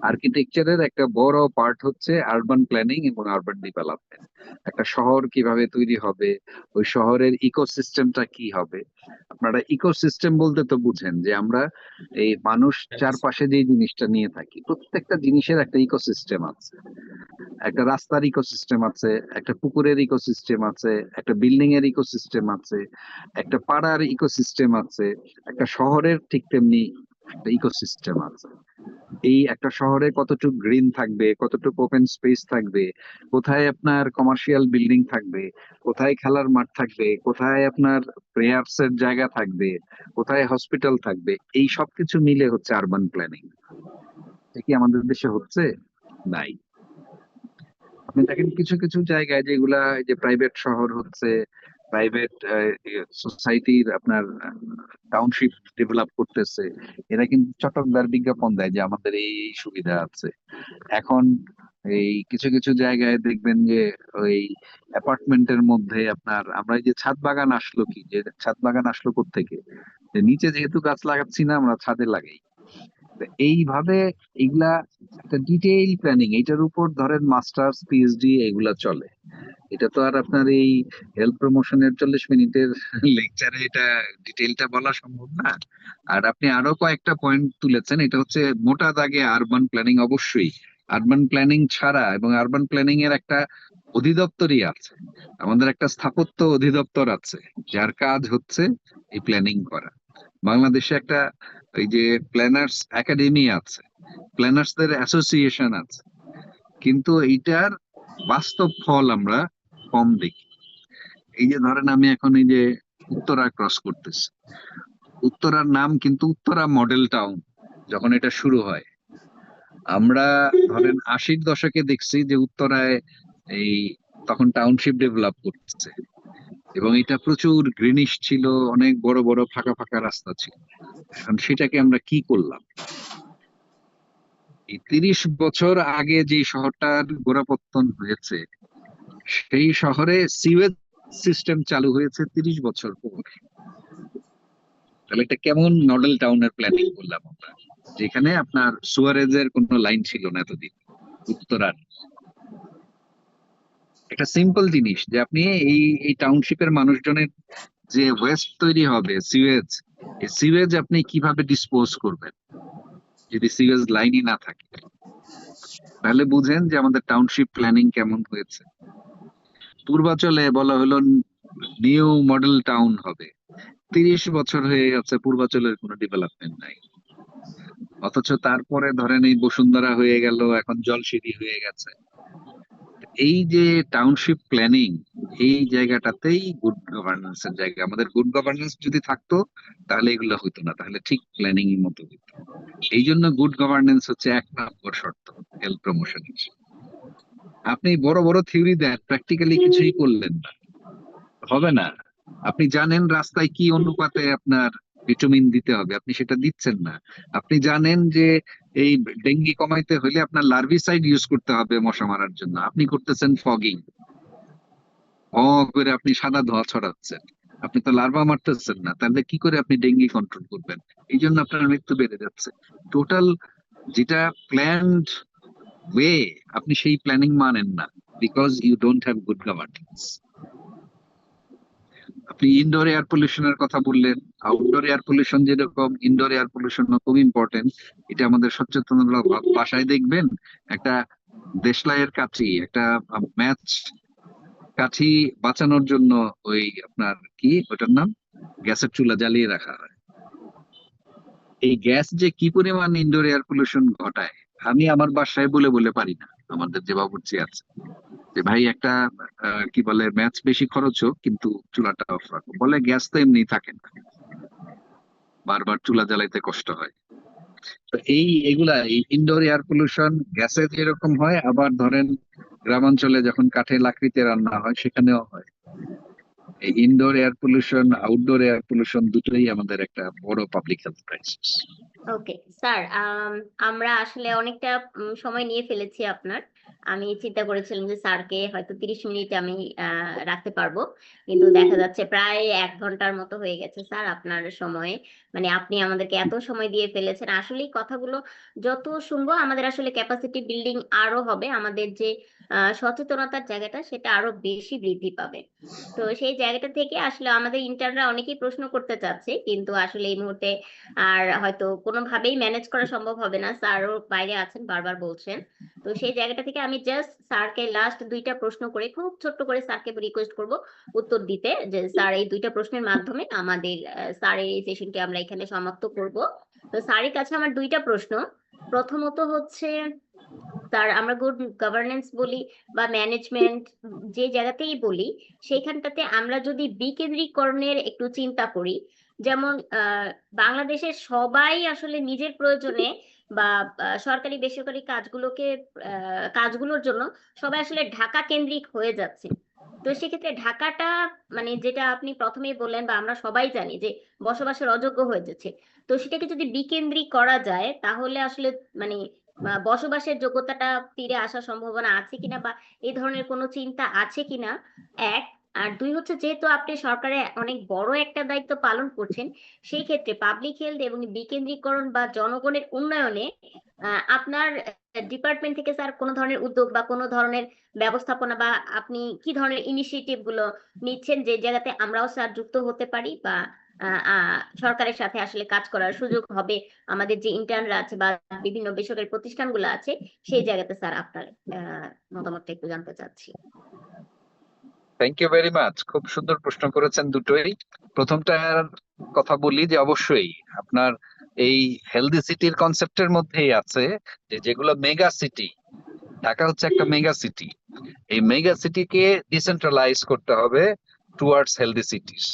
আর্কিটেকচারের একটা বড় পার্ট হচ্ছে আরবান প্ল্যানিং এবং আরবান ডেভেলপমেন্ট। একটা শহর কিভাবে তৈরি হবে, ওই শহরের ইকোসিস্টেমটা কি হবে। আপনারা ইকোসিস্টেম বলতে তো বুঝেন যে আমরা এই মানুষ চারপাশে যে জিনিসটা নিয়ে থাকি, প্রত্যেকটা জিনিসের একটা ইকোসিস্টেম আছে। একটা রাস্তার ইকোসিস্টেম আছে, একটা পুকুরের ইকোসিস্টেম আছে, একটা বিল্ডিং এর ইকোসিস্টেম আছে, একটা পাড়ার ইকোসিস্টেম আছে, একটা শহরের ঠিক তেমনি একটা ইকোসিস্টেম আছে। এই একটা শহরে কতটুকু গ্রিন থাকবে, কতটুকু ওপেন স্পেস থাকবে, কোথায় আপনার কমার্শিয়াল বিল্ডিং থাকবে, কোথায় খেলার মাঠ থাকবে, কোথায় আপনার প্রেয়ার্স এর জায়গা থাকবে, কোথায় হসপিটাল থাকবে, এই সবকিছু মিলে হচ্ছে আরবান প্ল্যানিং। এটা কি আমাদের দেশে হচ্ছে? নাই। আপনি দেখেন কিছু কিছু জায়গায় যেগুলা এই যে প্রাইভেট শহর হচ্ছে, প্রাইভেট সোসাইটির আপনার টাউনশিপ ডেভেলপ করতেছে, এরা কিন্তু চটকদার বিজ্ঞাপন দেয় যে আমাদের এই এই সুবিধা আছে। এখন এই কিছু কিছু জায়গায় দেখবেন যে ওই অ্যাপার্টমেন্টের মধ্যে আপনার, আমরা এই যে ছাদ বাগান আসলো, কি যে ছাদ বাগান আসলো কোত্থেকে, যে নিচে যেহেতু গাছ লাগাচ্ছি না, আমরা ছাদে লাগাই। তো এইভাবে এগুলা একটা ডিটেইল প্ল্যানিং, এটার উপর ধরেন মাস্টার্স পিএইচডি এগুলা চলে। এটা তো আর আপনার এই হেলথ প্রমোশনের 40 মিনিটের লেকচারে এটা ডিটেইলটা বলা সম্ভব না। আর আপনি আরো কয়েকটা পয়েন্ট তুলেছেন, এটা হচ্ছে মোটা দাগে আরবান প্ল্যানিং। অবশ্যই আরবান প্ল্যানিং ছাড়া, এবং আরবান প্ল্যানিং এর একটা অধিদপ্তরই আছে, আমাদের একটা স্থাপত্য অধিদপ্তর আছে, যার কাজ হচ্ছে এই প্ল্যানিং করা। বাংলাদেশে একটা ওই যে প্ল্যানার্স একাডেমি আছে, প্ল্যানার্সদের অ্যাসোসিয়েশন আছে, কিন্তু এইটার বাস্তব ফল আমরা কম দেখি। এই যে ধরেন আমি এখন এই যে উত্তরা ক্রস করতেছি, উত্তরার নাম কিন্তু উত্তরা মডেল টাউন। যখন এটা শুরু হয়, আমরা ধরেন 80-র দশকে দেখছি যে উত্তরায় এই তখন টাউনশিপ ডেভেলপ করতেছে, এবং এটা প্রচুর গ্রিনিশ ছিল, অনেক বড় বড় ফাঁকা ফাঁকা রাস্তা ছিল। এখন সেটাকে আমরা কি করলাম? এই 30 বছর আগে যে শহরটার গোড়াপত্তন হয়েছে, সেই শহরে সিওয়েজ সিস্টেম চালু হয়েছে 30 বছর পর। তাহলে এটা কেমন মডেল টাউনের প্ল্যানিং করলাম আমরা, যেখানে আপনার সুয়ারেজের কোনো লাইন ছিল না এতদিন উত্তরার। একটা সিম্পল জিনিস যে আপনি এই এই টাউনশিপের মানুষজনের যে ওয়েস্ট তৈরি হবে, সিওয়েজ, এই সিওয়েজ আপনি কিভাবে ডিসপোজ করবেন যদি সিওয়েজ লাইনই না থাকে? তাহলে বুঝেন যে আমাদের টাউনশিপ প্ল্যানিং কেমন হয়েছে। পূর্বাচলে বলা হলো নিউ মডেল টাউন হবে, 30 বছর হয়ে গেছে, পূর্বাচলের কোনো ডেভেলপমেন্ট নাই। অথচ তারপরে ধরেন এই বসুন্ধরা হয়ে গেল, এখন জলসিঁড়ি হয়ে গেছে। এই যে টাউনশিপ প্ল্যানিং, এই জায়গাটাতেই গুড গভর্নেন্স এর জায়গা। আমাদের গুড গভর্নেন্স যদি থাকতো তাহলে এগুলো হতো না, তাহলে ঠিক প্ল্যানিং এর মতো হতো। এই জন্য গুড গভর্নেন্স হচ্ছে 1 নম্বর শর্ত হেলথ প্রমোশনের। আপনি বড় বড় থিওরি দেন, প্র্যাকটিক্যালি কিছুই করলেন না, হবে না। আপনি জানেন রাস্তায় কি অনুপাতে আপনার ভিটামিন দিতে হবে, আপনি সেটা দিচ্ছেন না। আপনি জানেন যে এই ডেঙ্গি কমাইতে হলে আপনার লার্ভিসাইড ইউজ করতে হবে মশা মারার জন্য, আপনি করতেছেন ফগিং, করে আপনি সাদা ধোঁয়া ছড়াচ্ছেন, আপনি তো লার্ভা মারতেছেন না, তাহলে কি করে আপনি ডেঙ্গি কন্ট্রোল করবেন? এই জন্য আপনার মৃত্যু বেড়ে যাচ্ছে। টোটাল যেটা প্ল্যান্ড ওয়ে, আপনি সেই প্ল্যানিং মানেন না, because you don't have good governance. আপনি ইনডোর এয়ার পলিউশনের কথা বললেন, আউটডোর এয়ার পলিউশন যেরকম, ইনডোর এয়ার পলিউশন খুব ইম্পর্টেন্ট। এটা আমাদের সচেতনতা বাসায় দেখবেন একটা দেশলাইয়ের কাঠি, একটা ম্যাচ কাঠি বাঁচানোর জন্য ওই আপনার কি ওটার নাম, গ্যাসের চুলা জ্বালিয়ে রাখা হয়। এই গ্যাস যে কি পরিমাণ ইনডোর এয়ার পলিউশন ঘটায়, আমি আমার বাসায় বলে বলে পারি না। আমাদের যে বাবুর্চি আছে যে ভাই একটা কি বলে ম্যাচ বেশি খরচ হোক কিন্তু চুলাটা অফ রাখো, বলে গ্যাস তো এমনি থাকে না, বারবার চুলা জ্বালাইতে কষ্ট হয়। তো এগুলা ইনডোর এয়ার পলিউশন গ্যাসে যেরকম হয়, আবার ধরেন গ্রামাঞ্চলে যখন কাঠে লাকড়িতে রান্না হয় সেখানেও হয়। এই indoor air pollution, outdoor air pollution দুটোই আমাদের একটা বড় public health crisis. Okay sir, আমরা আসলে অনেকটা সময় নিয়ে ফেলেছি আপনার। আমি চিন্তা করেছিলাম যে স্যারকে হয়তো 30 মিনিট আমি রাখতে পারবো, কিন্তু দেখা যাচ্ছে প্রায় 1 ঘন্টার মতো হয়ে গেছে স্যার আপনার সময়ে। মানে আপনি আমাদেরকে এত সময় দিয়ে ফেলেছেন, আসলেই কথাগুলো যত শুনবো আমাদের আসলে ক্যাপাসিটি বিল্ডিং আরো হবে, আমাদের যে সচেতনতার জায়গাটা সেটা আরো বেশি বৃদ্ধি পাবে। তো সেই জায়গাটা থেকে আসলে আমাদের ইন্টার্নরা অনেকেই প্রশ্ন করতে চাচ্ছে, কিন্তু আসলে এই মুহূর্তে আর হয়তো কোনোভাবেই ম্যানেজ করা সম্ভব হবে না, স্যারও বাইরে আছেন বারবার বলছেন। তো সেই জায়গাটা থেকে আমি জাস্ট স্যারকে লাস্ট 2টা প্রশ্ন করে খুব ছোট্ট করে স্যারকে রিকোয়েস্ট করব উত্তর দিতে, যে স্যার এই 2টা প্রশ্নের মাধ্যমে আমাদের স্যারের এই সেশনটি আমরা এখানে সমাপ্ত করব। তো স্যারের কাছে আমার 2টা প্রশ্ন। প্রথমত হচ্ছে স্যার, আমরা গুড গভর্নেন্স বলি বা ম্যানেজমেন্ট যে জায়গাতেই বলি, সেইখানটাতে আমরা যদি বিকেন্দ্রীকরণের একটু চিন্তা করি, যেমন বাংলাদেশের সবাই আসলে নিজের প্রয়োজনে বা সরকারি বেসরকারি কাজগুলোর জন্য সবাই আসলে ঢাকা কেন্দ্রিক হয়ে যাচ্ছে। তো সেক্ষেত্রে ঢাকাটা মানে যেটা আপনি প্রথমেই বললেন বা আমরা সবাই জানি যে বসবাসের অযোগ্য হয়ে যাচ্ছে। তো সেটাকে যদি বিকেন্দ্রিক করা যায় তাহলে আসলে মানে বসবাসের যোগ্যতাটা ফিরে আসার সম্ভাবনা আছে কিনা বা এই ধরনের কোনো চিন্তা আছে কিনা, 1। আর 2 হচ্ছে, যেহেতু আপনি সরকারে অনেক বড় একটা দায়িত্ব পালন করছেন, সেই ক্ষেত্রে পাবলিক হেলথ এবং বিকেন্দ্রীকরণ বা জনগণের উন্নয়নে আপনার ডিপার্টমেন্ট থেকে স্যার কোনো ধরনের উদ্যোগ বা কোনো ধরনের ব্যবস্থাপনা বা আপনি কি ধরনের ইনিশিয়েটিভ গুলো নিচ্ছেন যে জায়গাতে আমরাও স্যার যুক্ত হতে পারি বা সরকারের সাথে আসলে কাজ করার সুযোগ হবে আমাদের যে ইন্টার্নরা আছে বা বিভিন্ন বেসরকারি প্রতিষ্ঠানগুলো আছে, সেই জায়গাতে স্যার আপনার মতামতটা একটু জানতে চাচ্ছি। থ্যাংক ইউ ভেরি মাচ, খুব সুন্দর প্রশ্ন করেছেন দুটোই। প্রথমটার কথা বলি যে অবশ্যই আপনার এই হেলদি সিটির কনসেপ্টের মধ্যেই আছে যে যেগুলো মেগা সিটি, ঢাকা হচ্ছে একটা মেগা সিটি, এই মেগা সিটিকে ডিসেন্ট্রালাইজ করতে হবে টুয়ার্ডস হেলদি সিটিস।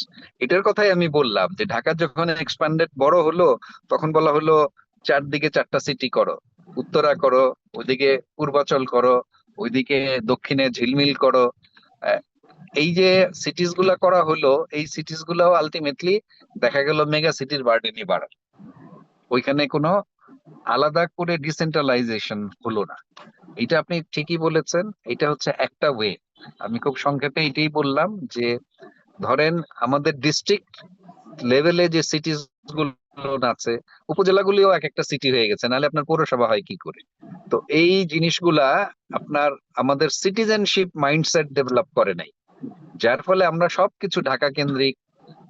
এটার কথাই আমি বললাম যে ঢাকা যখন এক্সপ্যান্ডেড বড় হলো তখন বলা হলো চারদিকে 4টা সিটি করো, উত্তরা করো, ওইদিকে পূর্বাচল করো, ওইদিকে দক্ষিণে ঝিলমিল করো। এই যে সিটিস গুলা করা হলো, এই সিটিস গুলাও আলটিমেটলি দেখা গেল মেগা সিটির বার্ডেনই বাড়ালো, ওইখানে কোনো আলাদা করে ডিসেন্ট্রালাইজেশন হলো না। এটা আপনি ঠিকই বলেছেন, এটা হচ্ছে একটা ওয়ে। আমি খুব সংক্ষেপে এটাই বললাম যে ধরেন আমাদের ডিস্ট্রিক্ট লেভেলে যে সিটিস গুলো আছে, উপজেলাগুলিও এক একটা সিটি হয়ে গেছে, নাহলে আপনার পৌরসভা হয় কি করে? তো এই জিনিসগুলা আপনার আমাদের সিটিজেনশিপ মাইন্ডসেট ডেভেলপ করে নাই, যার ফলে আমরা সবকিছু ঢাকা কেন্দ্রিক,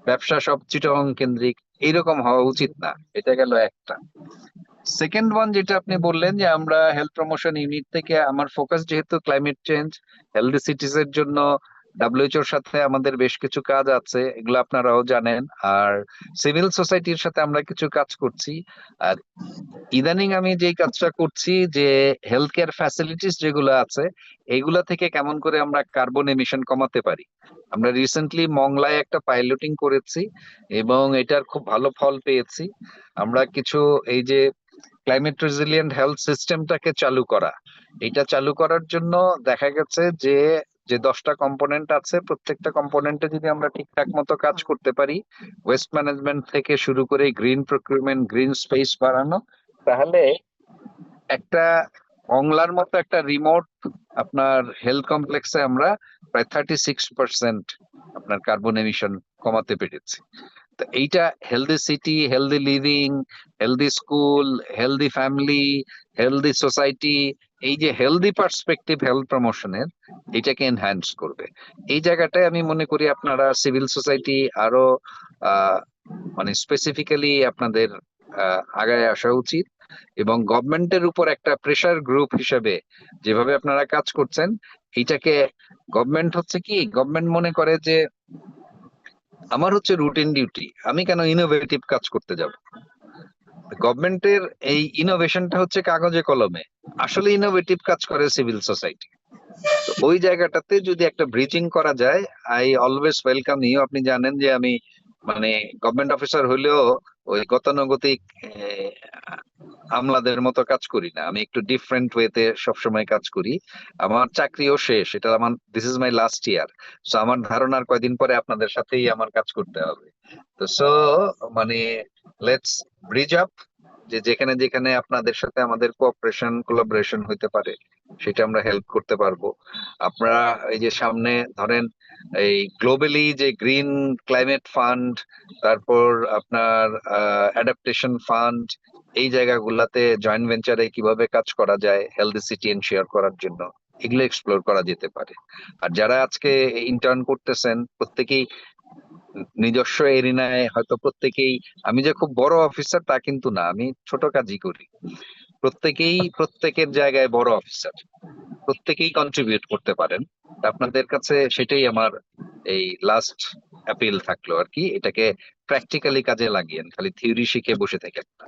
ব্যবসা সব চিটাগং কেন্দ্রিক, এইরকম হওয়া উচিত না। এটা গেল একটা। সেকেন্ড ওয়ান যেটা আপনি বললেন যে আমরা হেলথ প্রমোশন ইউনিট থেকে, আমার ফোকাস যেহেতু ক্লাইমেট চেঞ্জ, হেলদি সিটিজ এর জন্য WHO এর সাথে আমাদের বেশ কিছু কাজ আছে, এগুলো আপনারাও জানেন। আর সিভিল সোসাইটির সাথে আমরা কিছু কাজ করছি। আর ইদানিং আমি যে কাজটা করছি যে হেলথ কেয়ার ফ্যাসিলিটিস যেগুলো আছে এগুলা থেকে কেমন করে আমরা কার্বন এমিশন কমাতে পারি। আমরা রিসেন্টলি মংলায় একটা পাইলটিং করেছি এবং এটার খুব ভালো ফল পেয়েছি। আমরা কিছু এই যে ক্লাইমেট রেজিলিয়েন্ট হেলথ সিস্টেমটাকে চালু করা, এটা চালু করার জন্য দেখা গেছে যে যে 10টা কম্পোনেন্ট আছে, প্রত্যেকটা কম্পোনেন্টে যদি আমরা ঠিকঠাক মতো কাজ করতে পারি, ওয়েস্ট ম্যানেজমেন্ট থেকে শুরু করে গ্রিন প্রকিউরমেন্ট, গ্রিন স্পেস বাড়ানো, তাহলে একটা অংলার মতো একটা রিমোট আপনার হেলথ কমপ্লেক্সে আমরা প্রায় 36% আপনার কার্বন এমিশন কমাতে পেরেছি। তো এইটা healthy city, healthy living, healthy school, healthy family, healthy society, এই যে হেলদি পার্সপেক্টিভ হেলথ প্রমোশনের, এটাকে এনহ্যান্স করবে। এই জায়গাটায় আমি মনে করি আপনারা সিভিল সোসাইটি আরো মানে স্পেসিফিক্যালি আপনাদের আগায় আসা উচিত, এবং গভর্নমেন্টের উপর একটা প্রেসার গ্রুপ হিসেবে যেভাবে আপনারা কাজ করছেন, এইটাকে গভর্নমেন্ট হচ্ছে কি, গভর্নমেন্ট মনে করে যে আমার হচ্ছে রুটিন ডিউটি, আমি কেন ইনোভেটিভ কাজ করতে যাব। গভর্নমেন্টের এই ইনোভেশনটা হচ্ছে কাগজে কলমে, আসলে ইনোভেটিভ কাজ করে সিভিল সোসাইটি। তো ওই জায়গাটাতে যদি একটা ব্রিজিং করা যায়, আই অলওয়েজ ওয়েলকাম ইউ। আপনি জানেন যে আমি মানে গভর্নমেন্ট অফিসার হইলেও ওই গতানুগতিক আমলাদের মতো কাজ করি না, আমি একটু ডিফারেন্ট ওয়েতে সবসময় কাজ করি। আমার চাকরিও শেষ, এটা আমার this is my last year. So আমার ধারণার কয়দিন পরে আপনাদের সাথেই আমার কাজ করতে হবে। তো সো মানে লেটস ব্রিজ আপ, যে যেখানে যেখানে আপনাদের সাথে আমাদের কোঅপারেশন কোলাবোরেশন হইতে পারে সেটা আমরা হেল্প করতে পারবো। আপনারা এই যে সামনে ধরেন এই গ্লোবালি যে গ্রিন ক্লাইমেট ফান্ড, তারপর আপনার অ্যাডাপ্টেশন ফান্ড, এই জায়গাগুলাতে জয়েন্ট ভেঞ্চারে কিভাবে কাজ করা যায় হেলদি সিটি এনশিওর করার জন্য, এগুলো এক্সপ্লোর করা যেতে পারে। আর যারা আজকে ইন্টার্ন করতেছেন প্রত্যেকেই নিজস্ব এরিনায় হয়তো প্রত্যেকেই, আমি যে খুব বড় অফিসার তা কিন্তু না, আমি ছোট কাজই করি। প্রত্যেকেই প্রত্যেকের জায়গায় বড় অফিসার, প্রত্যেকেই কন্ট্রিবিউট করতে পারেন। তা আপনাদের কাছে সেটাই আমার এই লাস্ট অ্যাপিল থাকলো আর কি, এটাকে প্র্যাকটিক্যালি কাজে লাগিয়েন, খালি থিওরি শিখে বসে থাকেন না।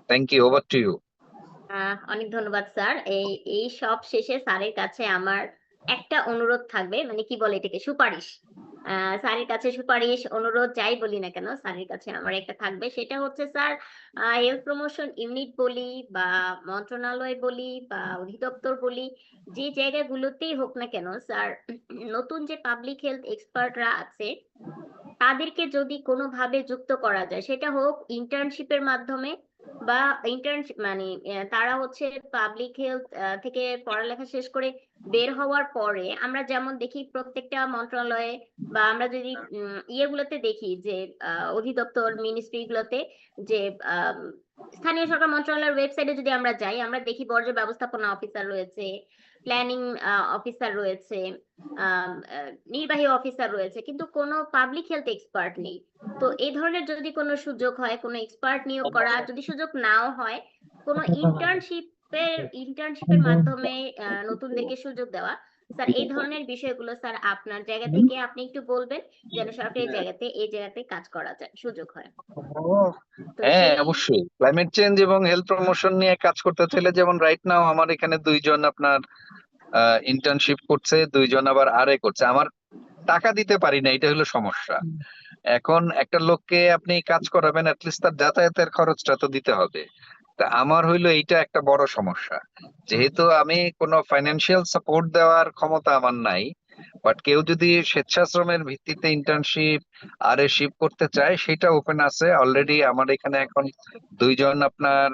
Thank you, over to you. অনেক ধন্যবাদ স্যার। এই সব শেষে স্যারের কাছে আমার একটা অনুরোধ থাকবে, মানে কি বলে এটাকে, সুপারিশ। স্যারের কাছে সুপারিশ, অনুরোধ, যাই বলি না কেন, স্যারের কাছে আমার একটা থাকবে। সেটা হচ্ছে স্যার, হেলথ প্রমোশন ইউনিট বলি বা মন্ত্রণালয় বলি বা অধিদপ্তর বলি, যে জায়গাগুলোতেই হোক না কেন স্যার, নতুন যে পাবলিক হেলথ এক্সপার্টরা আছে তাদেরকে যদি কোনোভাবে যুক্ত করা যায়, সেটা হোক ইন্টার্নশিপের মাধ্যমে বা ইন্টার্নশিপ মানে তারা হচ্ছে পাবলিক হেলথ থেকে পড়ালেখা শেষ করে বের হওয়ার পরে আমরা যেমন দেখি প্রত্যেকটা মন্ত্রণালয়ে, বা আমরা যদি ইয়েগুলোতে দেখি যে অধিদপ্তর মিনিস্ট্রি গুলোতে যে আম, স্থানীয় সরকার মন্ত্রণালয়ের ওয়েবসাইটে যদি আমরা যাই, আমরা দেখি বর্জ্য ব্যবস্থাপনা অফিসার রয়েছে, প্ল্যানিং অফিসার রয়েছে, নির্বাহী অফিসার রয়েছে, কিন্তু কোনো পাবলিক হেলথ এক্সপার্ট নেই। তো এই ধরনের যদি কোনো সুযোগ হয়, কোনো এক্সপার্ট নিয়োগ করা, যদি সুযোগ নাও হয়, কোনো ইন্টার্নশিপের মাধ্যমে নতুনদেরকে সুযোগ দেওয়া, স্যার এই ধরনের বিষয়গুলো স্যার আপনার জায়গা থেকে আপনি একটু বলবেন, যেন সরকারি জায়গাতে এই জায়গাতে কাজ করা যায়, সুযোগ হয়। তো হ্যাঁ সেই অবশ্যই, ক্লাইমেট চেঞ্জ এবং হেলথ প্রমোশন নিয়ে কাজ করতে চাইলে, যেমন রাইট নাও আমার এখানে 2 জন আপনার ইন্টার্নশিপ করছে, 2 জন আবার আরএ করছে। আমার টাকা দিতে পারি না, এটা হলো সমস্যা। এখন একটা লোককে আপনি কাজ করাবেন, অ্যাটলিস্ট তার যাতায়াতের খরচটা তো দিতে হবে। তা আমার হইলো এইটা একটা বড় সমস্যা, যেহেতু আমি কোনো ফাইন্যান্সিয়াল সাপোর্ট দেওয়ার ক্ষমতা আমার নাই। বাট কেউ যদি স্বেচ্ছাশ্রমের ভিত্তিতে ইন্টার্নশিপ আরএ শিপ করতে চায়, সেটা ওপেন আছে অলরেডি। আমার এখানে এখন 2 জন আপনার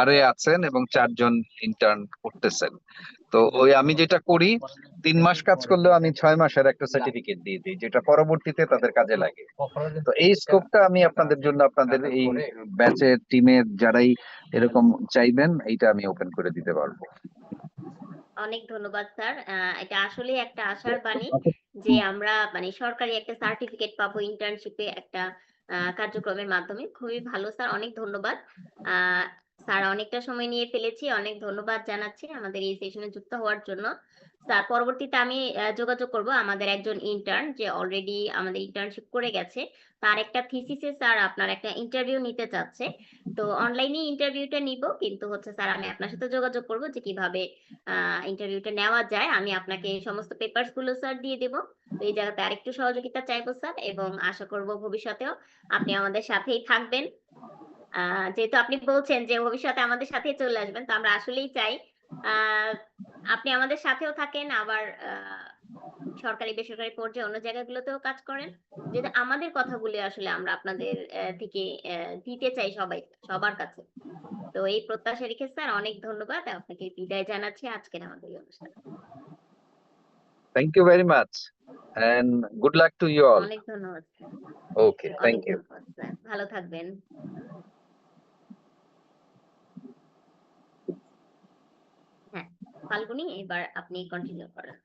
আরএ আছেন এবং 4 জন ইন্টার্ন করতেছেন। তো ওই আমি যেটা করি, 3 মাস কাজ করলেও আমি 6 মাসের একটা সার্টিফিকেট দিয়ে দিই, যেটা পরবর্তীতে তাদের কাজে লাগে। তো এই স্কোপটা আমি আপনাদের জন্য, আপনাদের এই ব্যাচের টিমের যারাই এরকম চাইবেন, এইটা আমি ওপেন করে দিতে পারবো। অনেক ধন্যবাদ স্যার। এটা আসলে একটা আশার বাণী যে আমরা মানে সরকারি একটা সার্টিফিকেট পাবো ইন্টার্নশিপে একটা কার্যক্রমের মাধ্যমে। খুবই ভালো স্যার, অনেক ধন্যবাদ। স্যার অনেকটা সময় নিয়ে ফেলেছি, অনেক ধন্যবাদ জানাচ্ছি আমাদের এই সেশনে যুক্ত হওয়ার জন্য। স্যার পরবর্তীতে আমি যোগাযোগ করব আমাদের একজন ইন্টার্ন যে অলরেডি আমাদের ইন্টার্নশিপ করে গেছে, তার একটা থিসিসে স্যার আপনার একটা ইন্টারভিউ নিতে চাচ্ছে। তো অনলাইনে ইন্টারভিউটা নিব, কিন্তু হচ্ছে স্যার আমি আপনার সাথে যোগাযোগ করব যে কিভাবে ইন্টারভিউটা নেওয়া যায়। আমি আপনাকে সমস্ত পেপারস গুলো স্যার দিয়ে দেবো। তো এই জায়গাতে আরেকটু সহযোগিতা চাইবো স্যার, এবং আশা করব ভবিষ্যতেও আপনি আমাদের সাথেই থাকবেন। যেহেতু আপনি বলছেন যে ভবিষ্যতে আমাদের সাথেই চলে আসবেন, তো আমরা আসলেই চাই আপনি আমাদের সাথেও থাকেন, আবার সরকারি বেসরকারি পর্যায়ে অন্য জায়গাগুলোতেও কাজ করেন, যদি আমাদের কথাগুলি আসলে আমরা আপনাদের থেকে দিতে চাই সবার কাছে। তো এই প্রত্যাশা রেখে স্যার অনেক ধন্যবাদ, আপনাকে বিদায় জানাচ্ছি আজকের আমাদের এই অনুষ্ঠানে। Thank you very much and good luck to you all. অনেক ধন্যবাদ স্যার, Okay, অনেক thank you. ধন্যবাদ স্যার, ভালো থাকবেন। হ্যাঁ, ফাল্গুনি, এবার আপনি কন্টিনিউ করেন।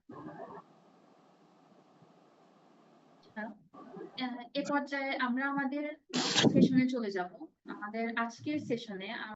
এ পর্যায়ে আমরা আমাদের সেশনে চলে যাব। আমাদের আজকের সেশনে